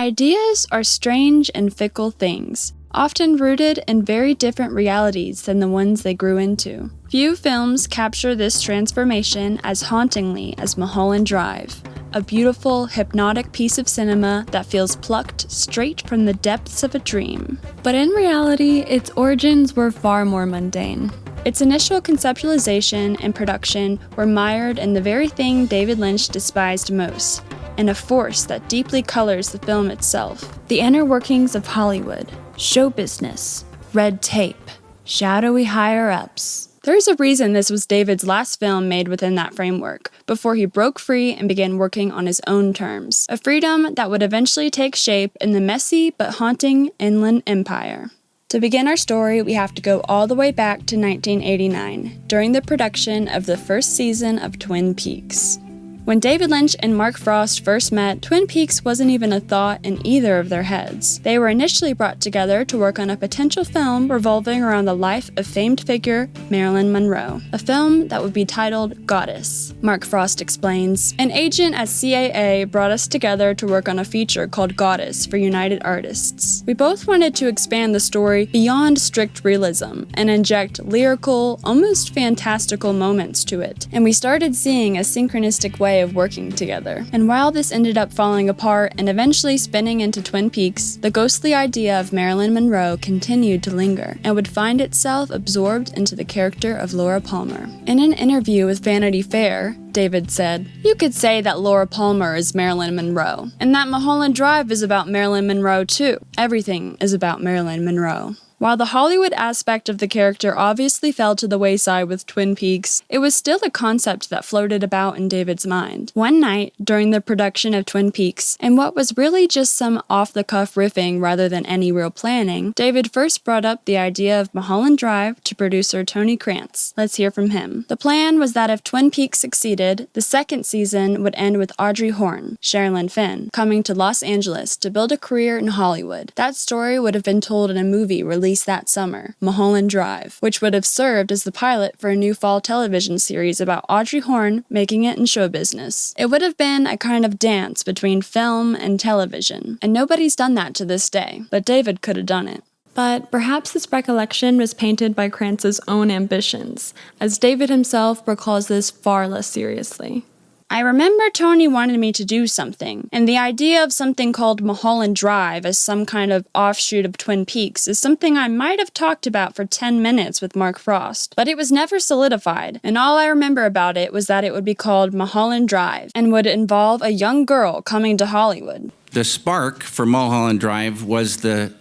Ideas are strange and fickle things, often rooted in very different realities than the ones they grew into. Few films capture this transformation as hauntingly as Mulholland Drive, a beautiful, hypnotic piece of cinema that feels plucked straight from the depths of a dream. But in reality, its origins were far more mundane. Its initial conceptualization and production were mired in the very thing David Lynch despised most, and a force that deeply colors the film itself: the inner workings of Hollywood, show business, red tape, shadowy higher-ups. There's a reason this was David's last film made within that framework, before he broke free and began working on his own terms, a freedom that would eventually take shape in the messy but haunting Inland Empire. To begin our story, we have to go all the way back to 1989, during the production of the first season of Twin Peaks. When David Lynch and Mark Frost first met, Twin Peaks wasn't even a thought in either of their heads. They were initially brought together to work on a potential film revolving around the life of famed figure Marilyn Monroe, a film that would be titled Goddess. Mark Frost explains, "An agent at CAA brought us together to work on a feature called Goddess for United Artists. We both wanted to expand the story beyond strict realism and inject lyrical, almost fantastical moments to it, and we started seeing a synchronistic way of working together. And while this ended up falling apart and eventually spinning into Twin Peaks, the ghostly idea of Marilyn Monroe continued to linger and would find itself absorbed into the character of Laura Palmer." In an interview with Vanity Fair, David said, "You could say that Laura Palmer is Marilyn Monroe, and that Mulholland Drive is about Marilyn Monroe too. Everything is about Marilyn Monroe." While the Hollywood aspect of the character obviously fell to the wayside with Twin Peaks, it was still a concept that floated about in David's mind. One night, during the production of Twin Peaks, and what was really just some off-the-cuff riffing rather than any real planning, David first brought up the idea of Mulholland Drive to producer Tony Krantz. Let's hear from him. The plan was that if Twin Peaks succeeded, the second season would end with Audrey Horne, Sherilyn Fenn, coming to Los Angeles to build a career in Hollywood. That story would have been told in a movie released that summer, Mulholland Drive, which would have served as the pilot for a new fall television series about Audrey Horne making it in show business. It would have been a kind of dance between film and television, and nobody's done that to this day, but David could have done it. But perhaps this recollection was painted by Krantz's own ambitions, as David himself recalls this far less seriously. "I remember Tony wanted me to do something, and the idea of something called Mulholland Drive as some kind of offshoot of Twin Peaks is something I might have talked about for 10 minutes with Mark Frost, but it was never solidified, and all I remember about it was that it would be called Mulholland Drive, and would involve a young girl coming to Hollywood." The spark for Mulholland Drive was the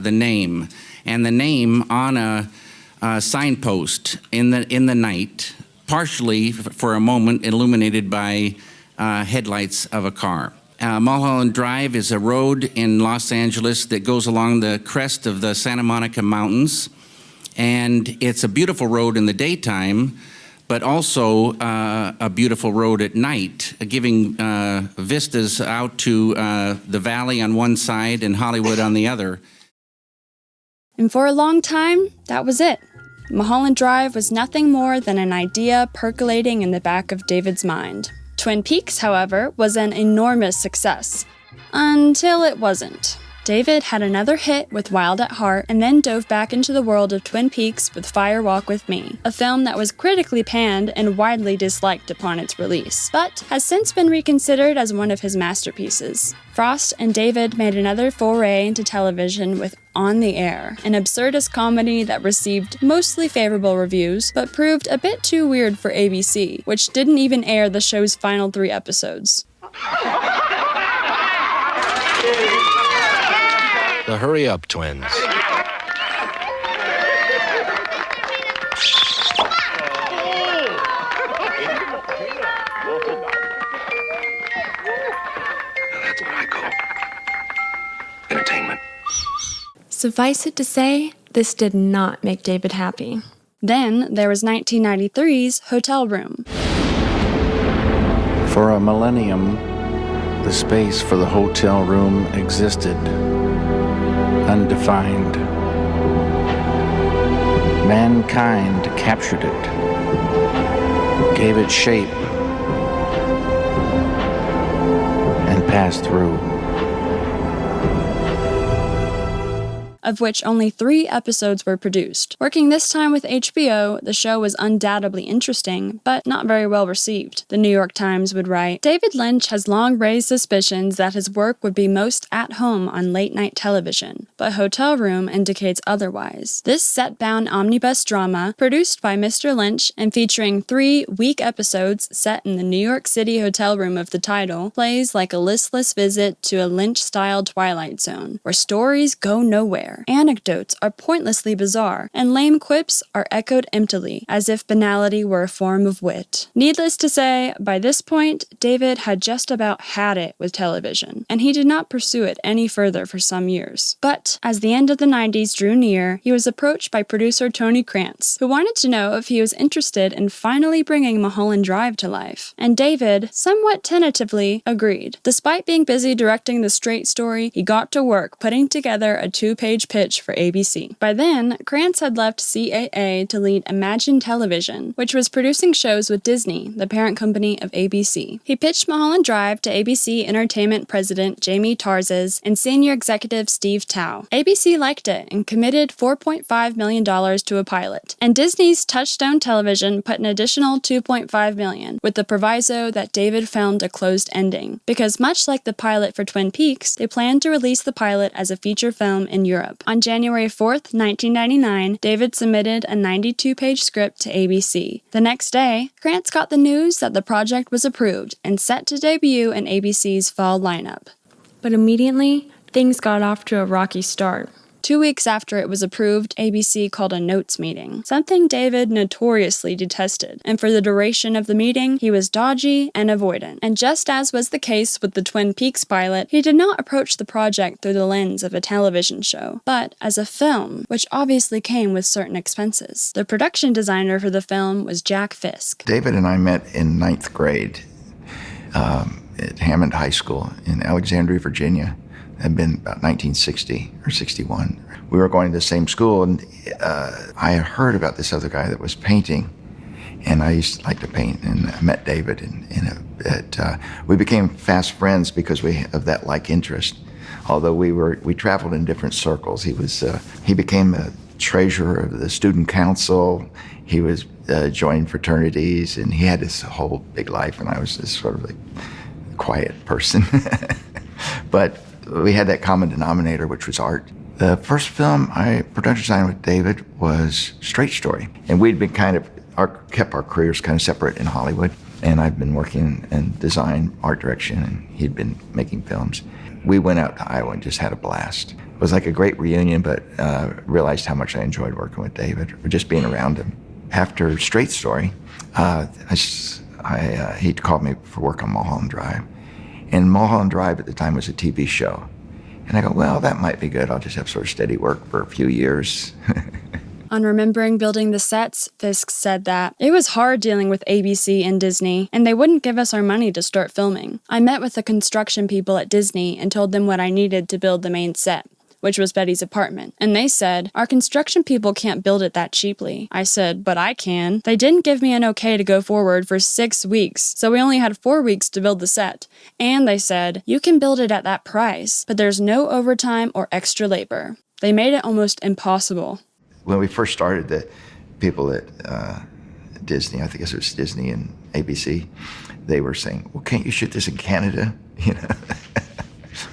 name, and the name on a signpost in the night, partially for a moment illuminated by headlights of a car. Mulholland Drive is a road in Los Angeles that goes along the crest of the Santa Monica Mountains, and it's a beautiful road in the daytime, but also a beautiful road at night, giving vistas out to the valley on one side and Hollywood on the other. And for a long time, that was it. Mulholland Drive was nothing more than an idea percolating in the back of David's mind. Twin Peaks, however, was an enormous success. Until it wasn't. David had another hit with Wild at Heart, and then dove back into the world of Twin Peaks with Fire Walk with Me, a film that was critically panned and widely disliked upon its release, but has since been reconsidered as one of his masterpieces. Frost and David made another foray into television with On the Air, an absurdist comedy that received mostly favorable reviews, but proved a bit too weird for ABC, which didn't even air the show's final 3 episodes. The Hurry Up Twins. That's what I call entertainment. Suffice it to say, this did not make David happy. Then there was 1993's Hotel Room. For a millennium, the space for the hotel room existed, undefined. Mankind captured it, gave it shape, and passed through. of which only 3 episodes were produced. Working this time with HBO, the show was undoubtedly interesting, but not very well received. The New York Times would write, David Lynch has long raised suspicions that his work would be most at home on late-night television, but Hotel Room indicates otherwise. This set-bound omnibus drama, produced by Mr. Lynch and featuring 3 week episodes set in the New York City hotel room of the title, plays like a listless visit to a Lynch-style Twilight Zone, where stories go nowhere, anecdotes are pointlessly bizarre, and lame quips are echoed emptily, as if banality were a form of wit. Needless to say, by this point, David had just about had it with television, and he did not pursue it any further for some years. But as the end of the 90s drew near, he was approached by producer Tony Krantz, who wanted to know if he was interested in finally bringing Mulholland Drive to life. And David, somewhat tentatively, agreed. Despite being busy directing the straight story, he got to work putting together a 2-page pitch for ABC. By then, Krantz had left CAA to lead Imagine Television, which was producing shows with Disney, the parent company of ABC. He pitched Mulholland Drive to ABC Entertainment President Jamie Tarzes and senior executive Steve Tao. ABC liked it and committed $4.5 million to a pilot, and Disney's Touchstone Television put an additional $2.5 million, with the proviso that David found a closed ending, because much like the pilot for Twin Peaks, they planned to release the pilot as a feature film in Europe. On January 4th, 1999, David submitted a 92-page script to ABC. The next day, Krantz got the news that the project was approved and set to debut in ABC's fall lineup. But immediately, things got off to a rocky start. 2 weeks after it was approved, ABC called a notes meeting, something David notoriously detested, and for the duration of the meeting, he was dodgy and avoidant. And just as was the case with the Twin Peaks pilot, he did not approach the project through the lens of a television show, but as a film, which obviously came with certain expenses. The production designer for the film was Jack Fisk. David and I met in 9th grade at Hammond High School in Alexandria, Virginia. It had been about 1960 or 61. We were going to the same school, and I had heard about this other guy that was painting, and I used to like to paint, and I met David, and we became fast friends because of that like interest. Although we traveled in different circles. He became a treasurer of the student council. He was joining fraternities, and he had this whole big life, and I was this sort of like quiet person. But we had that common denominator, which was art. The first film I production designed with David was Straight Story, and we'd been kept our careers kind of separate in Hollywood, and I'd been working in design, art direction, and he'd been making films. We went out to Iowa and just had a blast. It was like a great reunion, but realized how much I enjoyed working with David, or just being around him. After Straight Story, he called me for work on Mulholland Drive. And Mulholland Drive at the time was a TV show. And I go, well, that might be good. I'll just have sort of steady work for a few years. On remembering building the sets, Fisk said that it was hard dealing with ABC and Disney, and they wouldn't give us our money to start filming. I met with the construction people at Disney and told them what I needed to build the main set, which was Betty's apartment. And they said, our construction people can't build it that cheaply. I said, but I can. They didn't give me an okay to go forward for 6 weeks, so we only had 4 weeks to build the set. And they said, you can build it at that price, but there's no overtime or extra labor. They made it almost impossible. When we first started, the people at Disney, I think it was Disney and ABC, they were saying, well, can't you shoot this in Canada? You know,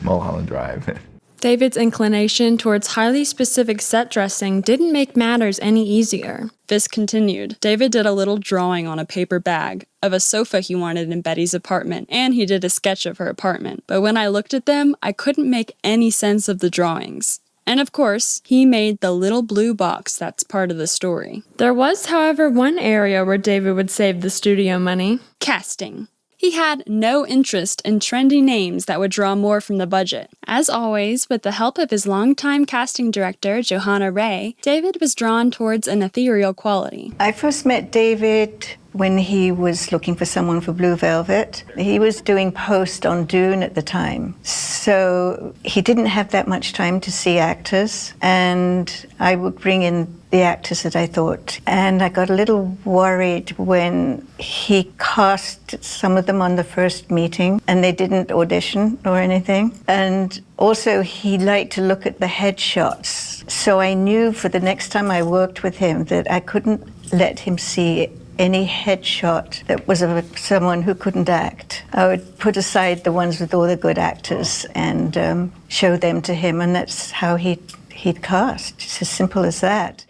Mulholland Drive. David's inclination towards highly specific set dressing didn't make matters any easier. Fisk continued. David did a little drawing on a paper bag of a sofa he wanted in Betty's apartment, and he did a sketch of her apartment. But when I looked at them, I couldn't make any sense of the drawings. And of course, he made the little blue box that's part of the story. There was, however, one area where David would save the studio money. Casting. He had no interest in trendy names that would draw more from the budget. As always, with the help of his longtime casting director, Johanna Ray, David was drawn towards an ethereal quality. I first met David when he was looking for someone for Blue Velvet. He was doing post on Dune at the time, so he didn't have that much time to see actors, and I would bring in the actors that I thought. And I got a little worried when he cast some of them on the first meeting and they didn't audition or anything. And also he liked to look at the headshots So I knew for the next time I worked with him that I couldn't let him see any headshot that was of someone who couldn't act. I would put aside the ones with all the good actors and show them to him, and that's how he'd cast. It's as simple as that.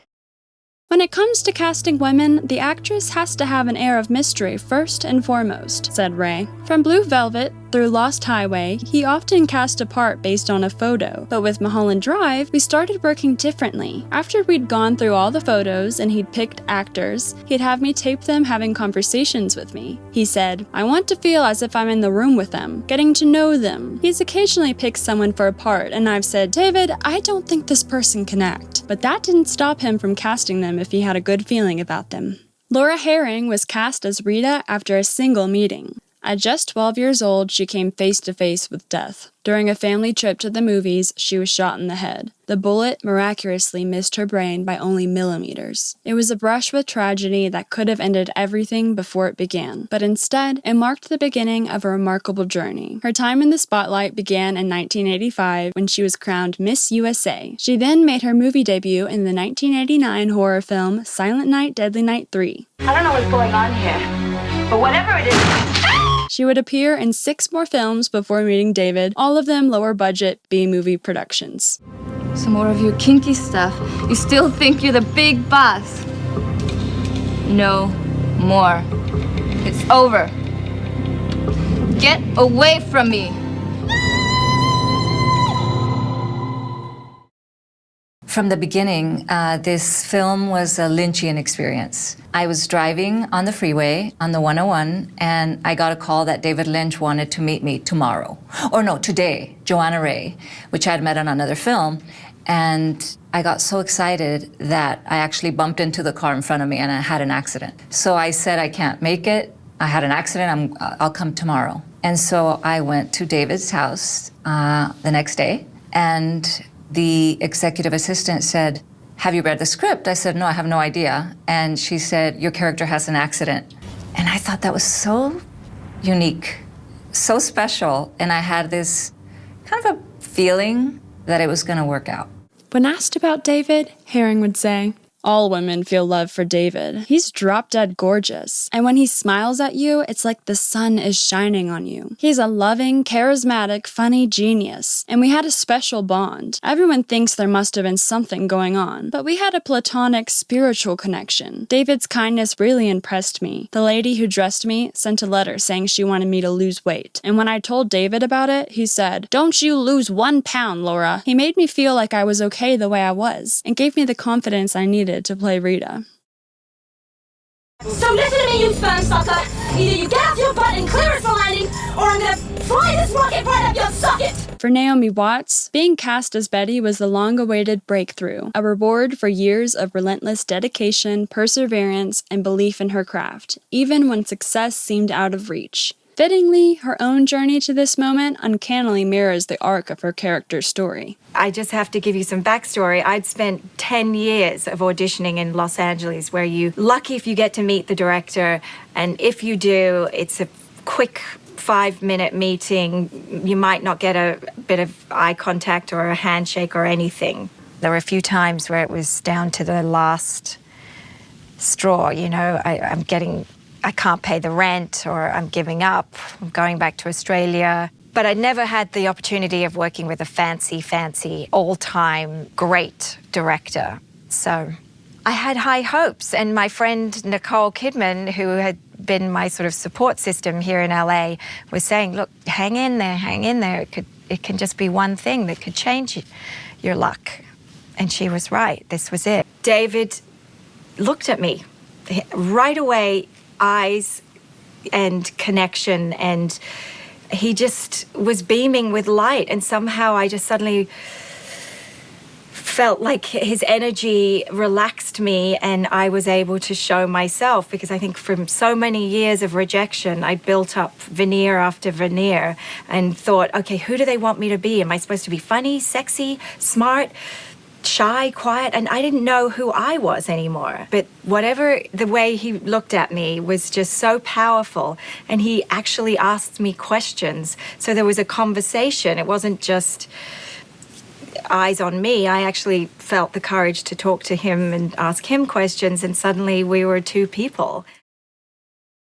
When it comes to casting women, the actress has to have an air of mystery first and foremost, said Ray. From Blue Velvet through Lost Highway, he often cast a part based on a photo, but with Mulholland Drive, we started working differently. After we'd gone through all the photos and he'd picked actors, he'd have me tape them having conversations with me. He said, I want to feel as if I'm in the room with them, getting to know them. He's occasionally picked someone for a part, and I've said, David, I don't think this person can act. But that didn't stop him from casting them if he had a good feeling about them. Laura Herring was cast as Rita after a single meeting. At just 12 years old, she came face to face with death. During a family trip to the movies, she was shot in the head. The bullet miraculously missed her brain by only millimeters. It was a brush with tragedy that could have ended everything before it began, but instead, it marked the beginning of a remarkable journey. Her time in the spotlight began in 1985 when she was crowned Miss USA. She then made her movie debut in the 1989 horror film Silent Night, Deadly Night 3. I don't know what's going on here, but whatever it is... She would appear in 6 more films before meeting David, all of them lower-budget B-movie productions. Some more of your kinky stuff. You still think you're the big boss. No more. It's over. Get away from me. From the beginning, this film was a Lynchian experience. I was driving on the freeway on the 101, and I got a call that David Lynch wanted to meet me tomorrow. Or no, today, Joanna Ray, which I had met on another film. And I got so excited that I actually bumped into the car in front of me and I had an accident. So I said, I can't make it. I had an accident, I'll come tomorrow. And so I went to David's house the next day, and the executive assistant said, have you read the script? I said, no, I have no idea. And she said, your character has an accident. And I thought that was so unique, so special. And I had this kind of a feeling that it was going to work out. When asked about David, Herring would say, all women feel love for David. He's drop-dead gorgeous. And when he smiles at you, it's like the sun is shining on you. He's a loving, charismatic, funny genius. And we had a special bond. Everyone thinks there must have been something going on, but we had a platonic, spiritual connection. David's kindness really impressed me. The lady who dressed me sent a letter saying she wanted me to lose weight. And when I told David about it, he said, don't you lose 1 pound, Laura. He made me feel like I was okay the way I was, and gave me the confidence I needed to play Rita. So listen to me, you sperm sucker. Either you get off your butt and clear it for landing, or I'm gonna fly this rocket right up your socket. For Naomi Watts, being cast as Betty was the long-awaited breakthrough, a reward for years of relentless dedication, perseverance, and belief in her craft, even when success seemed out of reach. Fittingly, her own journey to this moment uncannily mirrors the arc of her character's story. I just have to give you some backstory. I'd spent 10 years of auditioning in Los Angeles, where you're lucky if you get to meet the director, and if you do, it's a quick 5-minute meeting. You might not get a bit of eye contact or a handshake or anything. There were a few times where it was down to the last straw, you know, I can't pay the rent, or I'm giving up, I'm going back to Australia. But I never had the opportunity of working with a fancy, all-time great director. So I had high hopes, and my friend Nicole Kidman, who had been my sort of support system here in LA, was saying, look, hang in there. It can just be one thing that could change your luck. And she was right, this was it. David looked at me right away, eyes and connection, and he just was beaming with light, and somehow I just suddenly felt like his energy relaxed me, and I was able to show myself, because I think from so many years of rejection, I built up veneer after veneer and thought, okay, who do they want me to be? Am I supposed to be funny, sexy, smart, shy, quiet? And I didn't know who I was anymore. But whatever, the way he looked at me was just so powerful, and he actually asked me questions. So there was a conversation. It wasn't just eyes on me, I actually felt the courage to talk to him and ask him questions, and suddenly we were two people.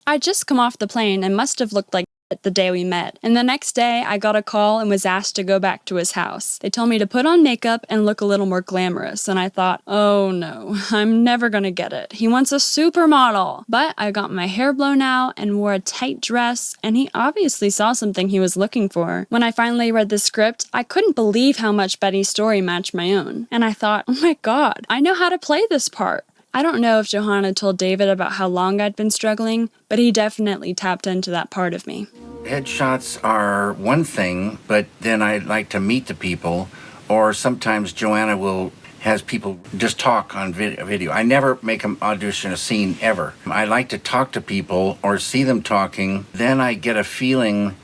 I'd just come off the plane and must have looked like the day we met, and the next day I got a call and was asked to go back to his house. They told me to put on makeup and look a little more glamorous, and I thought, oh no, I'm never gonna get it. He wants a supermodel. But I got my hair blown out and wore a tight dress, and he obviously saw something he was looking for. When I finally read the script, I couldn't believe how much Betty's story matched my own, and I thought, oh my god, I know how to play this part. I don't know if Johanna told David about how long I'd been struggling, but he definitely tapped into that part of me. Headshots are one thing, but then I like to meet the people, or sometimes Joanna has people just talk on video. I never make them audition a scene ever. I like to talk to people or see them talking. Then I get a feeling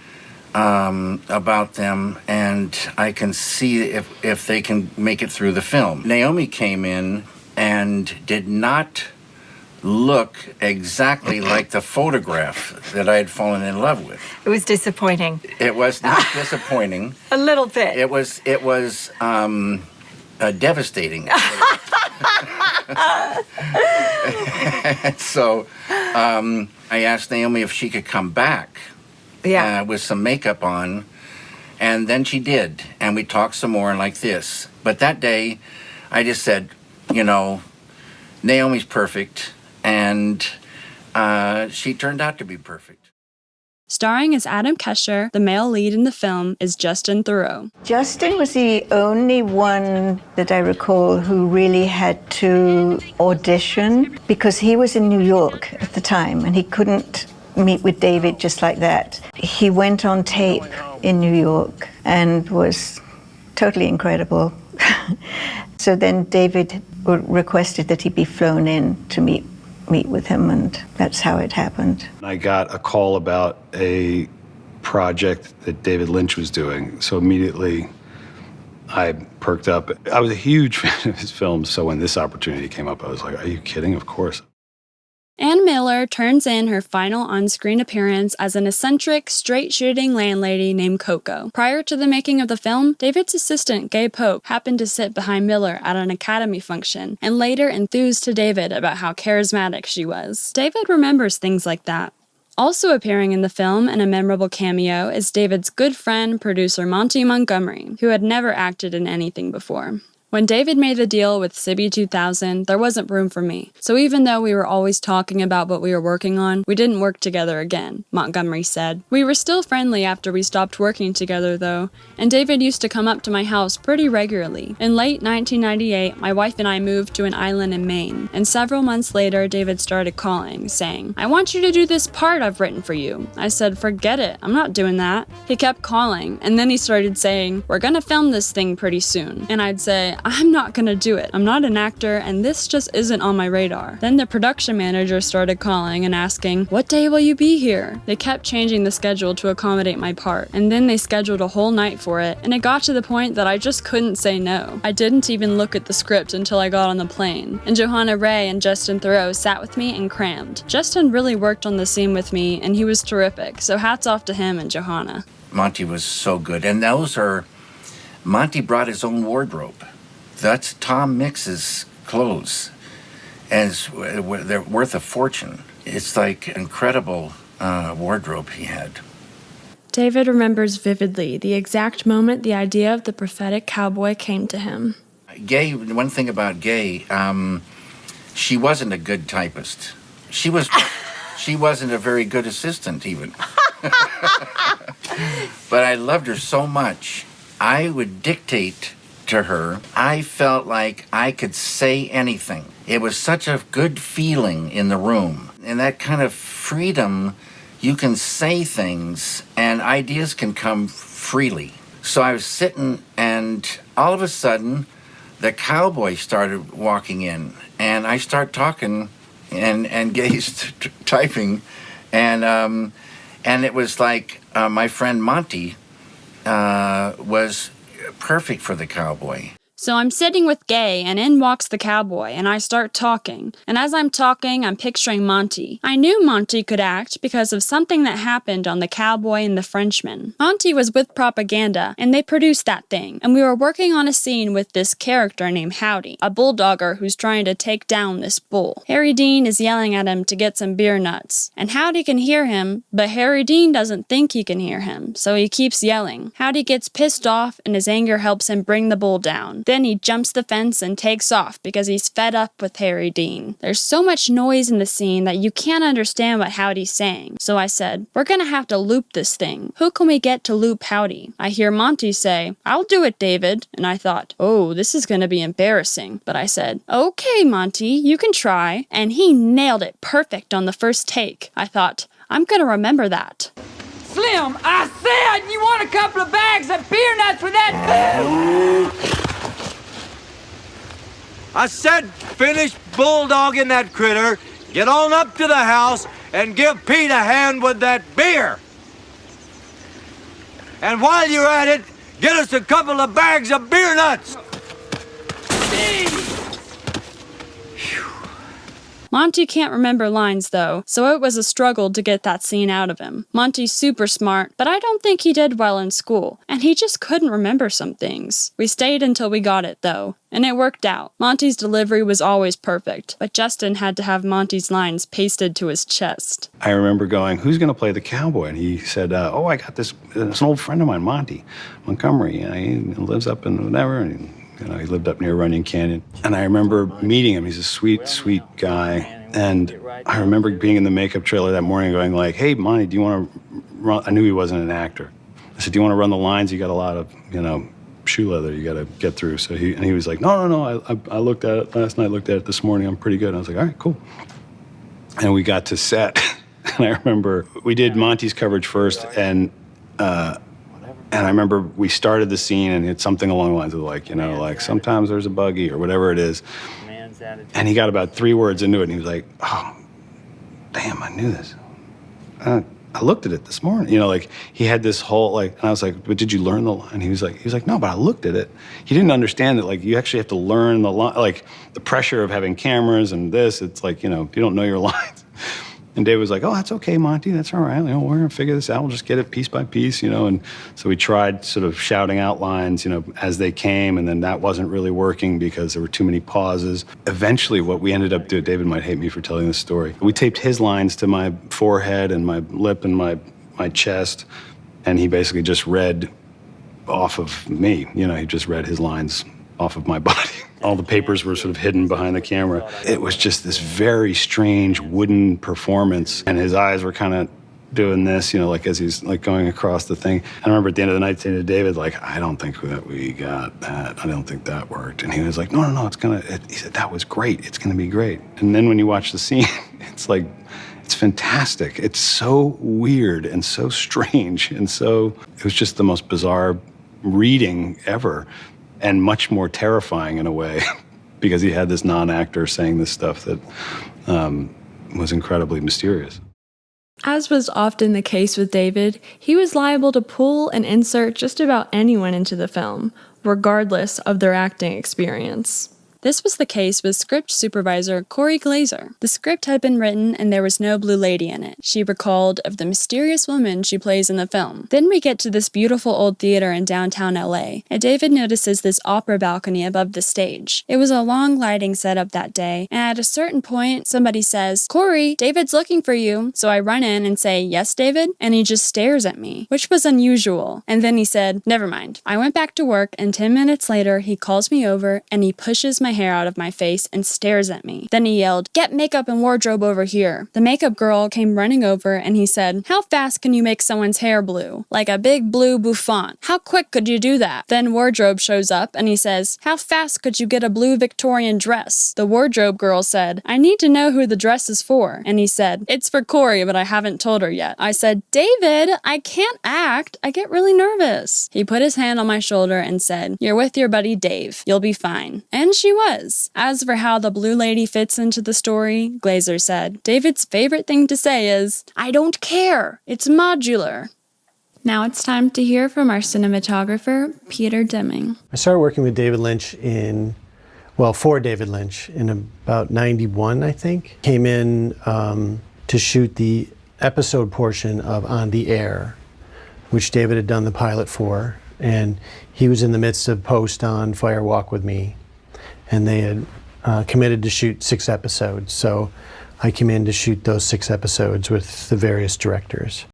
about them, and I can see if they can make it through the film. Naomi came in and did not look exactly like the photograph that I had fallen in love with. It was disappointing. It was not disappointing. A little bit. It was devastating. So I asked Naomi if she could come back with some makeup on, and then she did, and we talked some more like this. But that day, I just said, you know, Naomi's perfect, and she turned out to be perfect. Starring as Adam Kesher, the male lead in the film is Justin Theroux. Justin was the only one that I recall who really had to audition because he was in New York at the time and he couldn't meet with David just like that. He went on tape in New York and was totally incredible. So then David requested that he be flown in to meet with him, and that's how it happened. I got a call about a project that David Lynch was doing, so immediately I perked up. I was a huge fan of his films, so when this opportunity came up, I was like, are you kidding? Of course. Ann Miller turns in her final on-screen appearance as an eccentric, straight-shooting landlady named Coco. Prior to the making of the film, David's assistant, Gay Pope, happened to sit behind Miller at an Academy function, and later enthused to David about how charismatic she was. David remembers things like that. Also appearing in the film in a memorable cameo is David's good friend, producer Monty Montgomery, who had never acted in anything before. When David made the deal with Sibby 2000, there wasn't room for me. So even though we were always talking about what we were working on, we didn't work together again, Montgomery said. We were still friendly after we stopped working together though, and David used to come up to my house pretty regularly. In late 1998, my wife and I moved to an island in Maine, and several months later, David started calling, saying, I want you to do this part I've written for you. I said, forget it, I'm not doing that. He kept calling, and then he started saying, we're gonna film this thing pretty soon. And I'd say, I'm not gonna do it. I'm not an actor, and this just isn't on my radar. Then the production manager started calling and asking, what day will you be here? They kept changing the schedule to accommodate my part, and then they scheduled a whole night for it, and it got to the point that I just couldn't say no. I didn't even look at the script until I got on the plane, and Johanna Ray and Justin Theroux sat with me and crammed. Justin really worked on the scene with me, and he was terrific, so hats off to him and Johanna. Monty was so good, and Monty brought his own wardrobe. That's Tom Mix's clothes, and they're worth a fortune. It's like incredible wardrobe he had. David remembers vividly the exact moment the idea of the prophetic cowboy came to him. Gay, one thing about Gay, she wasn't a good typist. She wasn't a very good assistant even. But I loved her so much. I would dictate to her. I felt like I could say anything. It was such a good feeling in the room. And that kind of freedom, you can say things and ideas can come freely. So I was sitting and all of a sudden the cowboy started walking in and I start talking and Gay's typing and it was like my friend Monty was perfect for the cowboy. So I'm sitting with Gay, and in walks the cowboy, and I start talking. And as I'm talking, I'm picturing Monty. I knew Monty could act because of something that happened on The Cowboy and the Frenchman. Monty was with propaganda, and they produced that thing. And we were working on a scene with this character named Howdy, a bulldogger who's trying to take down this bull. Harry Dean is yelling at him to get some beer nuts. And Howdy can hear him, but Harry Dean doesn't think he can hear him, so he keeps yelling. Howdy gets pissed off, and his anger helps him bring the bull down. Then he jumps the fence and takes off because he's fed up with Harry Dean. There's so much noise in the scene that you can't understand what Howdy's saying. So I said, we're gonna have to loop this thing. Who can we get to loop Howdy? I hear Monty say, I'll do it, David. And I thought, oh, this is gonna be embarrassing. But I said, okay, Monty, you can try. And he nailed it perfect on the first take. I thought, I'm gonna remember that. Slim, I said you want a couple of bags of beer nuts with that food! I said finish bulldogging that critter, get on up to the house, and give Pete a hand with that beer. And while you're at it, get us a couple of bags of beer nuts. Monty can't remember lines, though, so it was a struggle to get that scene out of him. Monty's super smart, but I don't think he did well in school, and he just couldn't remember some things. We stayed until we got it, though, and it worked out. Monty's delivery was always perfect, but Justin had to have Monty's lines pasted to his chest. I remember going, who's going to play the cowboy? And he said, I got this. It's an old friend of mine, Monty Montgomery. He lives up in whatever, and he lived up near Runyon Canyon. And I remember meeting him. He's a sweet, sweet guy. And I remember being in the makeup trailer that morning going like, hey, Monty, do you want to run? I knew he wasn't an actor. I said, do you want to run the lines? You got a lot of, shoe leather you got to get through. So he was like, no. I looked at it last night, looked at it this morning. I'm pretty good. And I was like, all right, cool. And we got to set. And I remember we did Monty's coverage first. And I remember we started the scene and it's something along the lines of like sometimes there's a buggy or whatever it is. And he got about 3 words into it and he was like, oh, damn, I knew this. I looked at it this morning. He had this whole and I was like, but did you learn the line? He was like, no, but I looked at it. He didn't understand that you actually have to learn the line, the pressure of having cameras and this. It's if you don't know your lines. And Dave was like, oh, that's okay, Monty, that's all right. We're going to figure this out. We'll just get it piece by piece, And so we tried sort of shouting out lines, as they came, and then that wasn't really working because there were too many pauses. Eventually, what we ended up doing, David might hate me for telling this story. We taped his lines to my forehead and my lip and my chest, and he basically just read off of me. He just read his lines off of my body. All the papers were sort of hidden behind the camera. It was just this very strange wooden performance, and his eyes were kind of doing this, as he's going across the thing. I remember at the end of the night saying to David, I don't think that we got that. I don't think that worked. And he was like, no, he said, that was great. It's gonna be great. And then when you watch the scene, it's fantastic. It's so weird and so strange, and it was just the most bizarre reading ever. And much more terrifying in a way, because he had this non-actor saying this stuff that was incredibly mysterious. As was often the case with David, he was liable to pull and insert just about anyone into the film, regardless of their acting experience. This was the case with script supervisor Corey Glazer. The script had been written and there was no blue lady in it. She recalled of the mysterious woman she plays in the film. Then we get to this beautiful old theater in downtown LA, and David notices this opera balcony above the stage. It was a long lighting setup that day, and at a certain point, somebody says, Corey, David's looking for you. So I run in and say, yes, David? And he just stares at me, which was unusual. And then he said, never mind. I went back to work, and 10 minutes later, he calls me over, and he pushes my hair out of my face and stares at me. Then he yelled, get makeup and wardrobe over here. The makeup girl came running over and he said, how fast can you make someone's hair blue? Like a big blue bouffant. How quick could you do that? Then wardrobe shows up and he says, how fast could you get a blue Victorian dress? The wardrobe girl said, I need to know who the dress is for. And he said, it's for Corey, but I haven't told her yet. I said, David, I can't act. I get really nervous. He put his hand on my shoulder and said, you're with your buddy Dave. You'll be fine. And she was. As for how the blue lady fits into the story, Glazer said, David's favorite thing to say is, I don't care. It's modular. Now it's time to hear from our cinematographer, Peter Deming. I started working with David Lynch for David Lynch in about 91, I think. Came in to shoot the episode portion of On the Air, which David had done the pilot for. And he was in the midst of post on Fire Walk with Me. And they had committed to shoot 6 episodes. So I came in to shoot those 6 episodes with the various directors.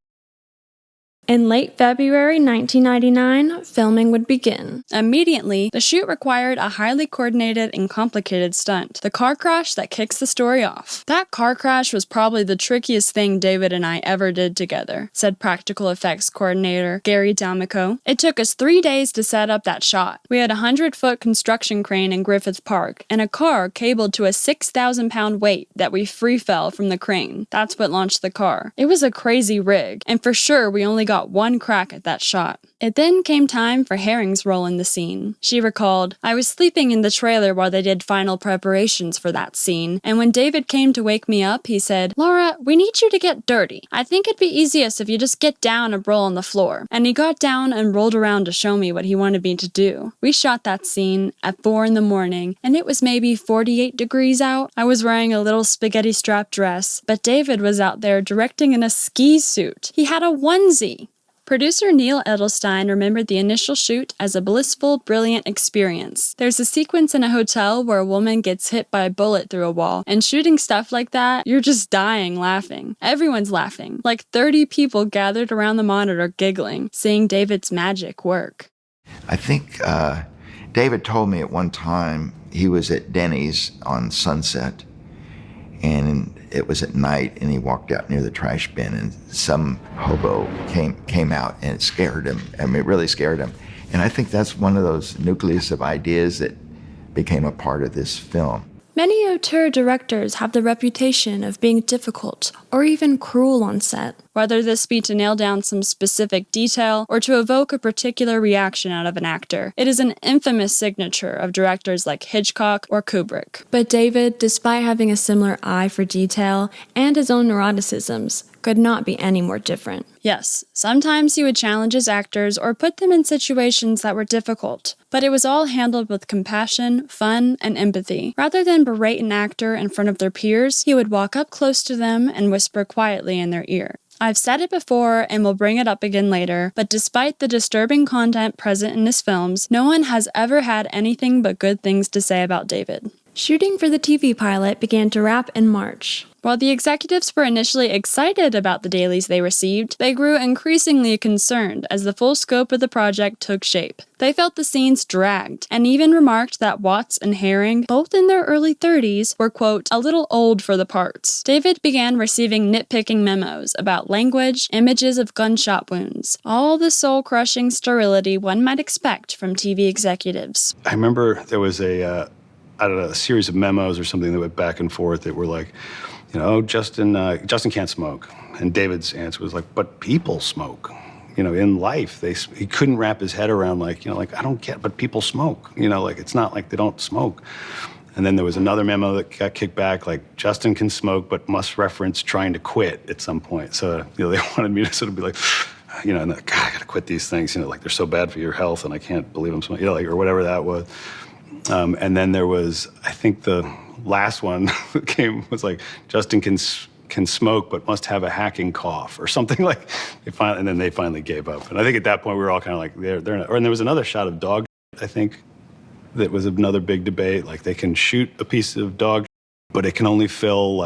In late February 1999, filming would begin. Immediately, the shoot required a highly coordinated and complicated stunt, the car crash that kicks the story off. That car crash was probably the trickiest thing David and I ever did together, said practical effects coordinator Gary D'Amico. It took us 3 days to set up that shot. We had a 100-foot construction crane in Griffith Park, and a car cabled to a 6,000-pound weight that we free fell from the crane. That's what launched the car. It was a crazy rig, and for sure we only got one crack at that shot. It then came time for Herring's role in the scene. She recalled, "I was sleeping in the trailer while they did final preparations for that scene, and when David came to wake me up, he said, 'Laura, we need you to get dirty. I think it'd be easiest if you just get down and roll on the floor.' And he got down and rolled around to show me what he wanted me to do. We shot that scene at 4 in the morning, and it was maybe 48 degrees out. I was wearing a little spaghetti strap dress, but David was out there directing in a ski suit. He had a onesie." Producer Neil Edelstein remembered the initial shoot as a blissful, brilliant experience. There's a sequence in a hotel where a woman gets hit by a bullet through a wall, and shooting stuff like that, you're just dying laughing. Everyone's laughing. Like 30 people gathered around the monitor giggling, seeing David's magic work. I think David told me at one time he was at Denny's on Sunset, and it was at night, and he walked out near the trash bin, and some hobo came out, and it scared him. I mean, it really scared him. And I think that's one of those nucleus of ideas that became a part of this film. Many auteur directors have the reputation of being difficult or even cruel on set, whether this be to nail down some specific detail or to evoke a particular reaction out of an actor. It is an infamous signature of directors like Hitchcock or Kubrick. But David, despite having a similar eye for detail and his own neuroticisms, could not be any more different. Yes, sometimes he would challenge his actors or put them in situations that were difficult, but it was all handled with compassion, fun, and empathy. Rather than berate an actor in front of their peers, he would walk up close to them and whisper quietly in their ear. I've said it before and will bring it up again later, but despite the disturbing content present in his films, no one has ever had anything but good things to say about David. Shooting for the TV pilot began to wrap in March. While the executives were initially excited about the dailies they received, they grew increasingly concerned as the full scope of the project took shape. They felt the scenes dragged, and even remarked that Watts and Herring, both in their early 30s, were, quote, a little old for the parts. David began receiving nitpicking memos about language, images of gunshot wounds, all the soul-crushing sterility one might expect from TV executives. I remember there was a series of memos or something that went back and forth that were like, Justin can't smoke. And David's answer was like, but people smoke. In life, he couldn't wrap his head around I don't get, but people smoke. It's not like they don't smoke. And then there was another memo that got kicked back, like, Justin can smoke, but must reference trying to quit at some point. So, they wanted me to sort of be like, and God, I gotta quit these things, they're so bad for your health, and I can't believe I'm smoking, or whatever that was. And then there was, I think the last one that came was like, Justin can smoke but must have a hacking cough or something like. And then they finally gave up. And I think at that point we were all kind of like, they're not. And there was another shot of dog, I think, that was another big debate. Like, they can shoot a piece of dog, but it can only fill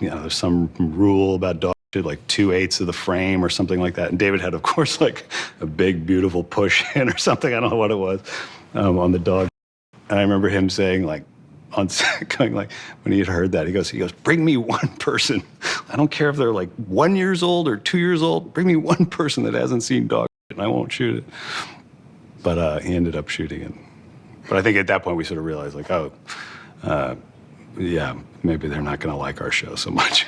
there's some rule about dog shit, like 2/8 of the frame or something like that. And David had, of course, like a big beautiful push in or something. I don't know what it was on the dog. And I remember him saying, on set, when he had heard that, he goes, bring me one person. I don't care if they're 1 year old or 2 years old. Bring me one person that hasn't seen dog shit, and I won't shoot it. But he ended up shooting it. But I think at that point we sort of realized, yeah, maybe they're not going to like our show so much,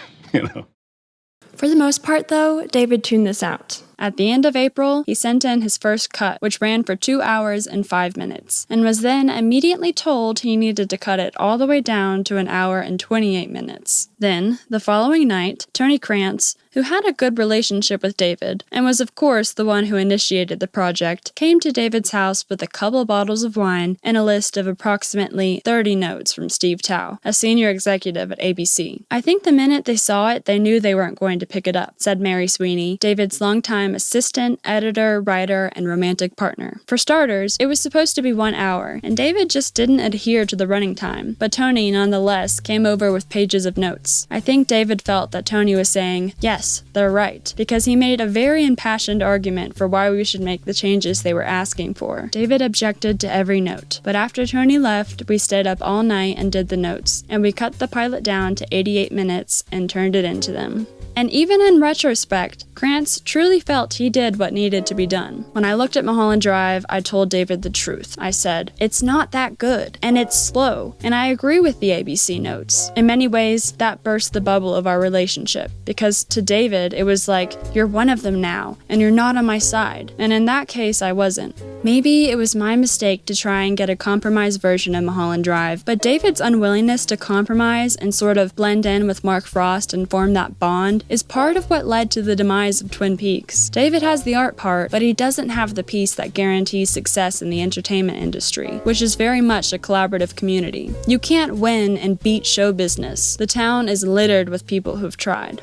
For the most part, though, David tuned this out. At the end of April, he sent in his first cut, which ran for 2 hours and 5 minutes, and was then immediately told he needed to cut it all the way down to 1 hour and 28 minutes. Then, the following night, Tony Krantz, who had a good relationship with David, and was of course the one who initiated the project, came to David's house with a couple bottles of wine and a list of approximately 30 notes from Steve Tao, a senior executive at ABC. I think the minute they saw it, they knew they weren't going to pick it up, said Mary Sweeney, David's longtime assistant, editor, writer, and romantic partner. For starters, it was supposed to be 1 hour, and David just didn't adhere to the running time, but Tony nonetheless came over with pages of notes. I think David felt that Tony was saying, yes, they're right, because he made a very impassioned argument for why we should make the changes they were asking for. David objected to every note, but after Tony left, we stayed up all night and did the notes, and we cut the pilot down to 88 minutes and turned it into them. And even in retrospect, Krantz truly felt he did what needed to be done. When I looked at Mulholland Drive, I told David the truth. I said, it's not that good, and it's slow, and I agree with the ABC notes. In many ways, that burst the bubble of our relationship, because to David, it was like, you're one of them now, and you're not on my side, and in that case, I wasn't. Maybe it was my mistake to try and get a compromised version of Mulholland Drive, but David's unwillingness to compromise and sort of blend in with Mark Frost and form that bond is part of what led to the demise of Twin Peaks. David has the art part, but he doesn't have the piece that guarantees success in the entertainment industry, which is very much a collaborative community. You can't win and beat show business. The town is littered with people who've tried.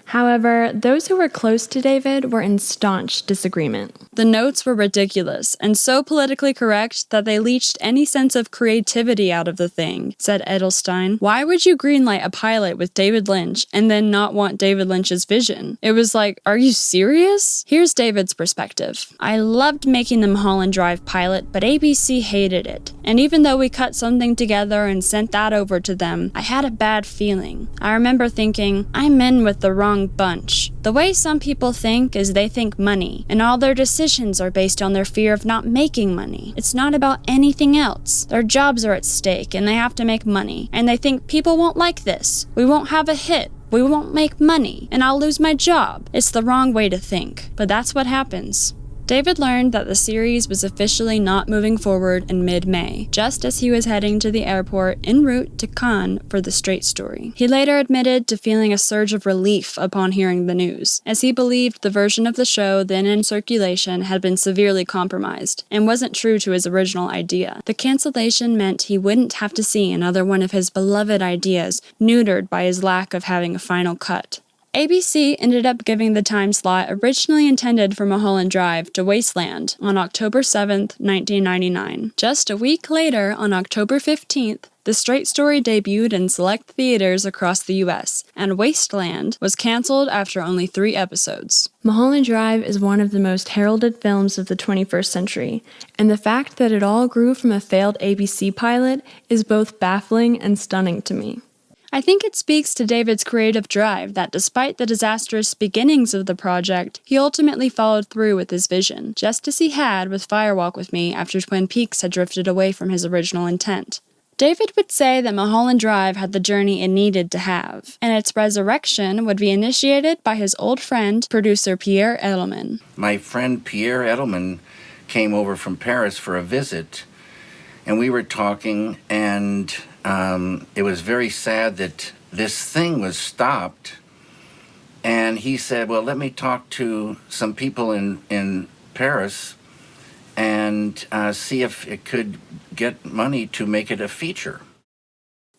However, those who were close to David were in staunch disagreement. The notes were ridiculous and so politically correct that they leached any sense of creativity out of the thing, said Edelstein. Why would you greenlight a pilot with David Lynch and then not want David Lynch's vision? It was like, are you serious? Here's David's perspective. I loved making the Mulholland Drive pilot, but ABC hated it. And even though we cut something together and sent that over to them, I had a bad feeling. I remember thinking, I'm in with the wrong bunch. The way some people think is they think money, and all their decisions are based on their fear of not making money. It's not about anything else. Their jobs are at stake, and they have to make money. And they think people won't like this. We won't have a hit. We won't make money, and I'll lose my job. It's the wrong way to think, but that's what happens. David learned that the series was officially not moving forward in mid-May, just as he was heading to the airport en route to Cannes for the Straight Story. He later admitted to feeling a surge of relief upon hearing the news, as he believed the version of the show then in circulation had been severely compromised, and wasn't true to his original idea. The cancellation meant he wouldn't have to see another one of his beloved ideas neutered by his lack of having a final cut. ABC ended up giving the time slot originally intended for Mulholland Drive to Wasteland on October 7th, 1999. Just a week later, on October 15th, The Straight Story debuted in select theaters across the US, and Wasteland was canceled after only 3 episodes. Mulholland Drive is one of the most heralded films of the 21st century, and the fact that it all grew from a failed ABC pilot is both baffling and stunning to me. I think it speaks to David's creative drive that despite the disastrous beginnings of the project, he ultimately followed through with his vision, just as he had with Firewalk with Me after Twin Peaks had drifted away from his original intent. David would say that Mulholland Drive had the journey it needed to have, and its resurrection would be initiated by his old friend, producer Pierre Edelman. My friend Pierre Edelman came over from Paris for a visit, and we were talking, and it was very sad that this thing was stopped. And he said, well, let me talk to some people in Paris and see if it could get money to make it a feature.